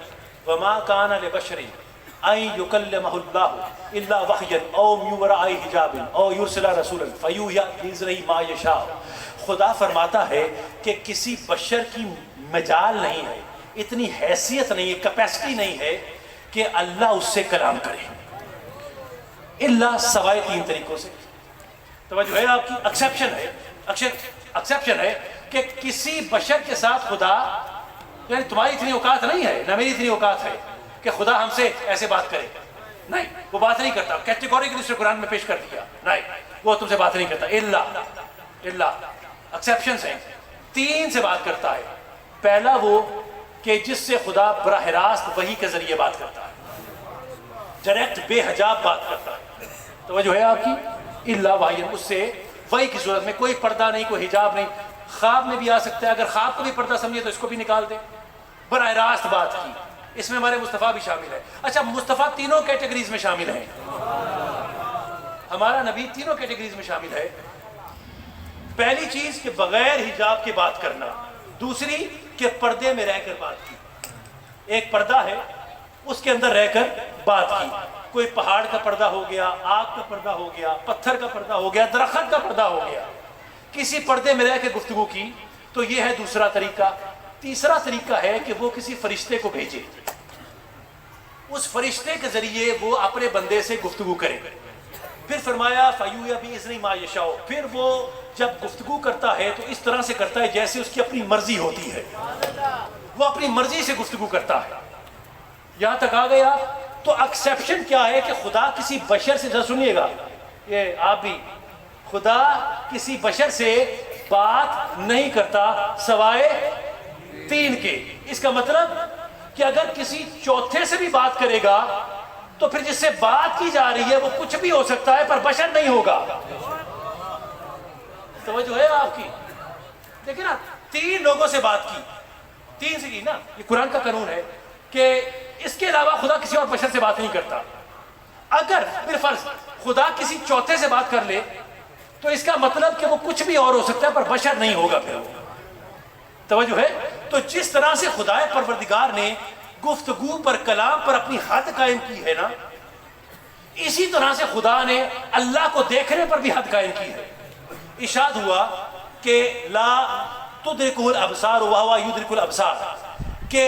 وما کان لبشر ان یکلمہ اللہ الا وحیا او من وراء حجاب او یرسل رسولا فیوحی باذنہ ما یشاء۔ خدا فرماتا ہے کہ کسی بشر کی مجال نہیں ہے، اتنی حیثیت نہیں ہے، کیپیسٹی نہیں ہے کہ اللہ اس سے کلام کرے، الا سوائے 3 طریقوں سے۔ توجہ ہے آپ کی؟ ایکسیپشن ہے کہ کسی بشر کے ساتھ خدا، یعنی تمہاری اتنی اوقات نہیں ہے، نہ میری اتنی اوقات ہے کہ خدا ہم سے ایسے بات کرے، نہیں، وہ بات نہیں کرتا، کیٹیگوریکلی اس نے قرآن میں پیش کر دیا، نہیں، وہ تم سے بات نہیں کرتا، الا ایکسیپشنز ہیں، 3 سے بات کرتا ہے۔ پہلا وہ کہ جس سے خدا براہ راست وحی کے ذریعے بات کرتا ہے، ڈائریکٹ بے حجاب بات کرتا ہے، توجہ ہے آپ کی؟ الا وحی، اس سے وحی کی صورت میں، کوئی پردہ نہیں، کوئی حجاب نہیں، خواب میں بھی آ سکتا ہے، اگر خواب کو بھی پردہ سمجھے تو اس کو بھی نکال دے، براہ راست بات کی۔ اس میں ہمارے مصطفیٰ بھی شامل ہے۔ اچھا، مصطفیٰ تینوں کیٹیگریز میں شامل ہیں، ہمارا نبی تینوں کیٹیگریز میں شامل ہے۔ پہلی چیز کہ بغیر حجاب کے بات کرنا، دوسری کہ پردے میں رہ کر بات کی، ایک پردہ ہے اس کے اندر رہ کر بات کی، کوئی پہاڑ کا پردہ ہو گیا، آگ کا پردہ ہو گیا، پتھر کا پردہ ہو گیا، درخت کا پردہ ہو گیا، کسی پردے میں رہ کے گفتگو کی، تو یہ ہے دوسرا طریقہ۔ تیسرا طریقہ ہے کہ وہ کسی فرشتے کو بھیجے، اس فرشتے کے ذریعے وہ اپنے بندے سے گفتگو کرے۔ پھر فرمایا فَيُوحِي بِإِذْنِهِ مَا يَشَاءُ، پھر وہ جب گفتگو کرتا ہے تو اس طرح سے کرتا ہے جیسے اس کی اپنی مرضی ہوتی ہے، وہ اپنی مرضی سے گفتگو کرتا ہے۔ یہاں تک آ گیا؟ تو ایکسیپشن کیا ہے کہ خدا کسی بشر سے، سنیے گا یہ آپ بھی، خدا کسی بشر سے بات نہیں کرتا سوائے 3 کے۔ اس کا مطلب کہ اگر کسی چوتھے سے بھی بات کرے گا تو پھر جس سے بات کی جا رہی ہے وہ کچھ بھی ہو سکتا ہے پر بشر نہیں ہوگا۔ توجہ ہے آپ کی؟ دیکھیں نا، 3 لوگوں سے بات کی، 3 سے کی نا، یہ قرآن کا قانون ہے کہ اس کے علاوہ خدا کسی اور بشر سے بات نہیں کرتا۔ اگر پھر فرض خدا کسی چوتھے سے بات کر لے تو اس کا مطلب کہ وہ کچھ بھی اور ہو سکتا ہے پر بشر نہیں ہوگا پھر وہ۔ توجہ ہے؟ تو جس طرح سے خدا پروردگار نے گفتگو پر، کلام پر اپنی حد قائم کی ہے نا، اسی طرح سے خدا نے اللہ کو دیکھنے پر بھی حد قائم کی ہے۔ ارشاد ہوا کہ لا تدرکہ الابصار وہو یدرک الابصار، کہ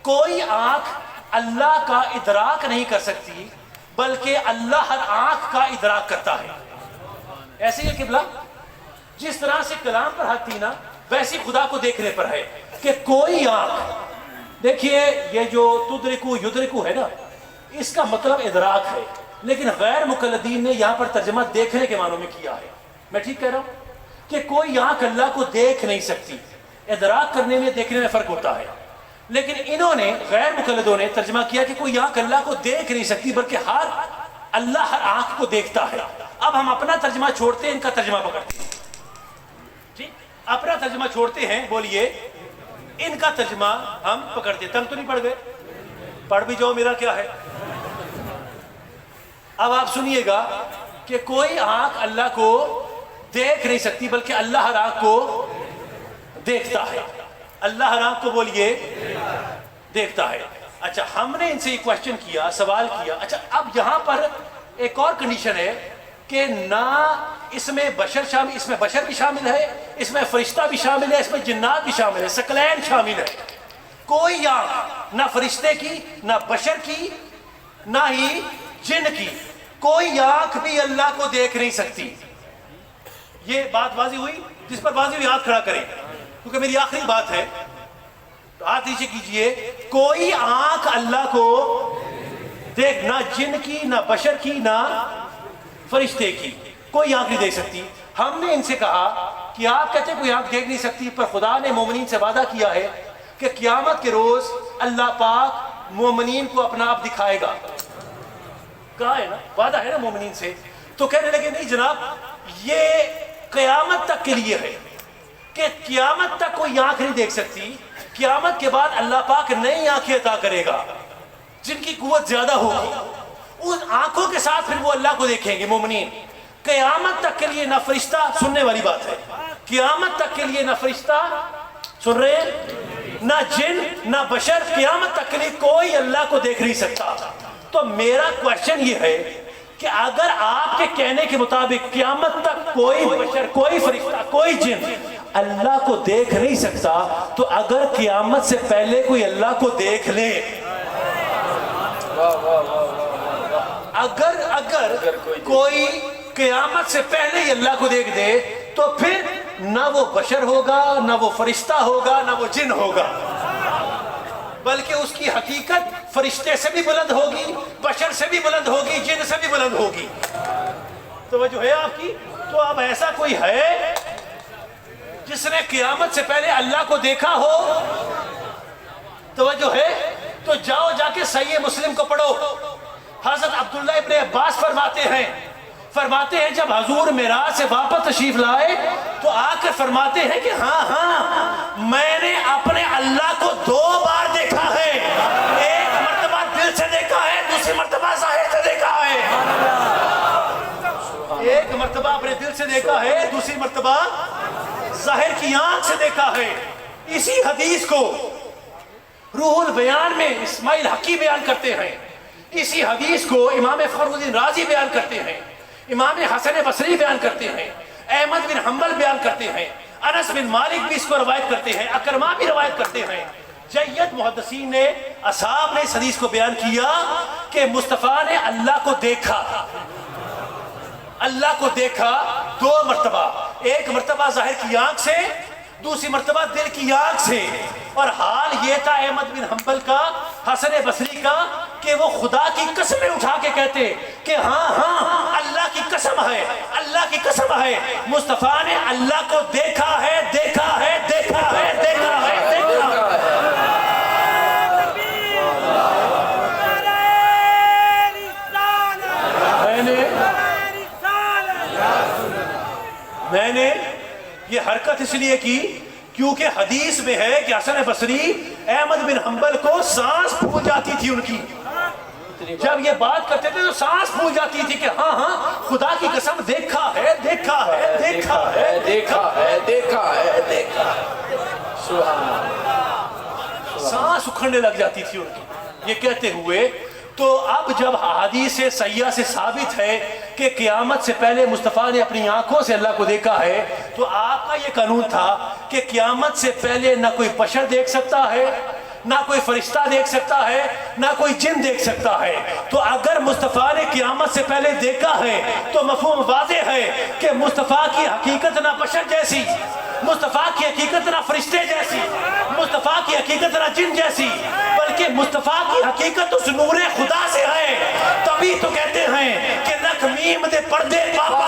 کوئی آنکھ اللہ کا ادراک نہیں کر سکتی بلکہ اللہ ہر آنکھ کا ادراک کرتا ہے۔ ایسے ہی قبلہ جس طرح سے کلام پر حد تھی نا، ویسی خدا کو دیکھنے پر ہے کہ کوئی آنکھ، دیکھیے یہ جو تدرکو یدرکو ہے نا، اس کا مطلب ادراک ہے، لیکن غیر مقلدین نے یہاں پر ترجمہ دیکھنے کے معنوں میں کیا ہے۔ میں ٹھیک کہہ رہا ہوں کہ کوئی آنکھ اللہ کو دیکھ نہیں سکتی، ادراک کرنے میں دیکھنے میں فرق ہوتا ہے، لیکن انہوں نے، غیر مقلدوں نے ترجمہ کیا کہ کوئی آنکھ اللہ کو دیکھ نہیں سکتی بلکہ اللہ ہر آنکھ کو دیکھتا ہے۔ اب ہم اپنا ترجمہ چھوڑتے ہیں، ان کا ترجمہ پکڑتے ہیں، ٹھیک؟ اپنا ترجمہ چھوڑتے ہیں، بولیے، ان کا ترجمہ ہم پکڑتے ہیں۔ تنگ تو نہیں پڑ گئے؟ پڑھ بھی جاؤ، میرا کیا ہے۔ اب آپ سنیے گا کہ کوئی آنکھ اللہ کو دیکھ نہیں سکتی بلکہ اللہ ہر آنکھ کو دیکھتا ہے۔ اللہ ہر آنکھ کو، بولیے، دیکھتا ہے۔ اچھا، ہم نے ان سے یہ کوشچن کیا، سوال کیا، اچھا اب یہاں پر ایک اور کنڈیشن ہے کہ نہ اس میں بشر شامل، اس میں بشر بھی شامل ہے، اس میں فرشتہ بھی شامل ہے، اس میں جنات بھی شامل ہے، ثقلین شامل ہے۔ کوئی آنکھ نہ فرشتے کی، نہ بشر کی، نہ ہی جن کی، کوئی آنکھ بھی اللہ کو دیکھ نہیں سکتی۔ یہ بات واضح ہوئی؟ جس پر واضح ہوئی ہاتھ کھڑا کریں، کیونکہ میری آخری بات ہے، تو ہاتھ نیچے کیجئے۔ کوئی آنکھ اللہ کو دیکھ، نہ جن کی، نہ بشر کی، نہ فرشتے کی، کوئی آنکھ نہیں دیکھ سکتی۔ ہم نے ان سے کہا کہ آپ کہتے ہیں کوئی آنکھ دیکھ نہیں سکتی، پر خدا نے مومنین سے وعدہ کیا ہے کہ قیامت کے روز اللہ پاک مومنین کو اپنا آپ دکھائے گا۔ کہا ہے نا، وعدہ ہے نا مومنین سے۔ تو کہنے لگے نہیں جناب، یہ قیامت تک کے لیے ہے کہ قیامت تک کوئی آنکھ نہیں دیکھ سکتی، قیامت کے بعد اللہ پاک نئی آنکھیں عطا کرے گا جن کی قوت زیادہ ہوگی، ان آنکھوں کے ساتھ پھر وہ اللہ کو دیکھیں گے مومنین۔ قیامت تک کے لیے نہ فرشتہ، سننے والی بات ہے، قیامت تک کے لیے نہ فرشتہ، سن رہے ہیں، نہ جن، نہ بشر، قیامت تک کے لیے کوئی اللہ کو دیکھ نہیں سکتا۔ تو میرا کوشچن یہ ہے کہ اگر آپ کے کہنے کے مطابق قیامت تک کوئی بشر، کوئی فرشتہ، کوئی جن اللہ کو دیکھ نہیں سکتا، تو اگر قیامت سے پہلے کوئی اللہ کو دیکھ لے واہ واہ واہ واہ۔ اگر کوئی قیامت سے پہلے ہی اللہ کو دیکھ دے تو پھر نہ وہ بشر ہوگا، نہ وہ فرشتہ ہوگا، نہ وہ جن ہوگا، بلکہ اس کی حقیقت فرشتے سے بھی بلند ہوگی، بشر سے بھی بلند ہوگی، جن سے بھی بلند ہوگی۔ توجہ ہے آپ کی؟ تو اب ایسا کوئی ہے جس نے قیامت سے پہلے اللہ کو دیکھا ہو؟ توجہ ہے؟ تو جاؤ جا کے صحیح مسلم کو پڑھو۔ حضرت عبداللہ ابن عباس فرماتے ہیں جب حضور معراج سے واپس تشریف لائے تو آ کر فرماتے ہیں کہ ہاں میں نے اپنے اللہ کو 2 بار دیکھا ہے، ایک مرتبہ دل سے دیکھا ہے، دوسری مرتبہ ظاہر سے دیکھا ہے۔ ایک مرتبہ اپنے دل سے دیکھا ہے، دوسری مرتبہ ظاہر کی آنکھ سے دیکھا ہے۔ اسی حدیث کو روح البیان میں اسماعیل حقی بیان کرتے ہیں، اسی حدیث کو امام فخر الدین رازی بیان کرتے ہیں، امام حسن بصری بیان کرتے ہیں، احمد بن حنبل بیان کرتے ہیں، انس بن مالک بھی اس کو روایت کرتے ہیں، اکرمہ بھی روایت کرتے ہیں۔ جید محدثین نے، اصحاب نے اس حدیث کو بیان کیا کہ مصطفیٰ نے اللہ کو دیکھا، اللہ کو دیکھا 2 مرتبہ، ایک مرتبہ ظاہر کی آنکھ سے، دوسری مرتبہ دل کی آنکھ سے۔ اور حال یہ تھا احمد بن حنبل کا، حسن بصری کا، کہ وہ خدا کی قسمیں اٹھا کے کہتے کہ ہاں اللہ کی قسم ہے، اللہ کی قسم ہے، مصطفیٰ نے اللہ کو دیکھا ہے، دیکھا ہے، دیکھا ہے، دیکھا ہے، دیکھا ہے۔ میں نے یہ حرکت اس لیے کی کیونکہ حدیث میں ہے کہ حسن بصری احمد بن حنبل کو سانس پھول جاتی تھی ان کی، جب یہ بات کرتے تھے تو سانس پھول جاتی تھی کہ ہاں خدا کی قسم دیکھا ہے، دیکھا ہے، دیکھا ہے، دیکھا ہے، دیکھا ہے، دیکھا ہے۔ سبحان اللہ، سانس اکھڑنے لگ جاتی تھی ان کی یہ کہتے ہوئے۔ تو اب جب احادیث صحیحہ سے ثابت ہے کہ قیامت سے پہلے مصطفیٰ نے اپنی آنکھوں سے اللہ کو دیکھا ہے، تو آپ کا یہ قانون تھا کہ قیامت سے پہلے نہ کوئی بشر دیکھ سکتا ہے، نہ کوئی فرشتہ دیکھ سکتا ہے، نہ کوئی جن دیکھ سکتا ہے۔ تو اگر مصطفیٰ نے قیامت سے پہلے دیکھا ہے تو مفہوم واضح ہے کہ مصطفیٰ کی حقیقت نہ بشر جیسی، مصطفیٰ کی حقیقت نہ فرشتے جیسی، مصطفیٰ کی حقیقت نہ جن جیسی، بلکہ مصطفیٰ کی حقیقت اس نور خدا سے ہے۔ تبھی تو کہتے ہیں کہ لکھ میم دے پردے پاک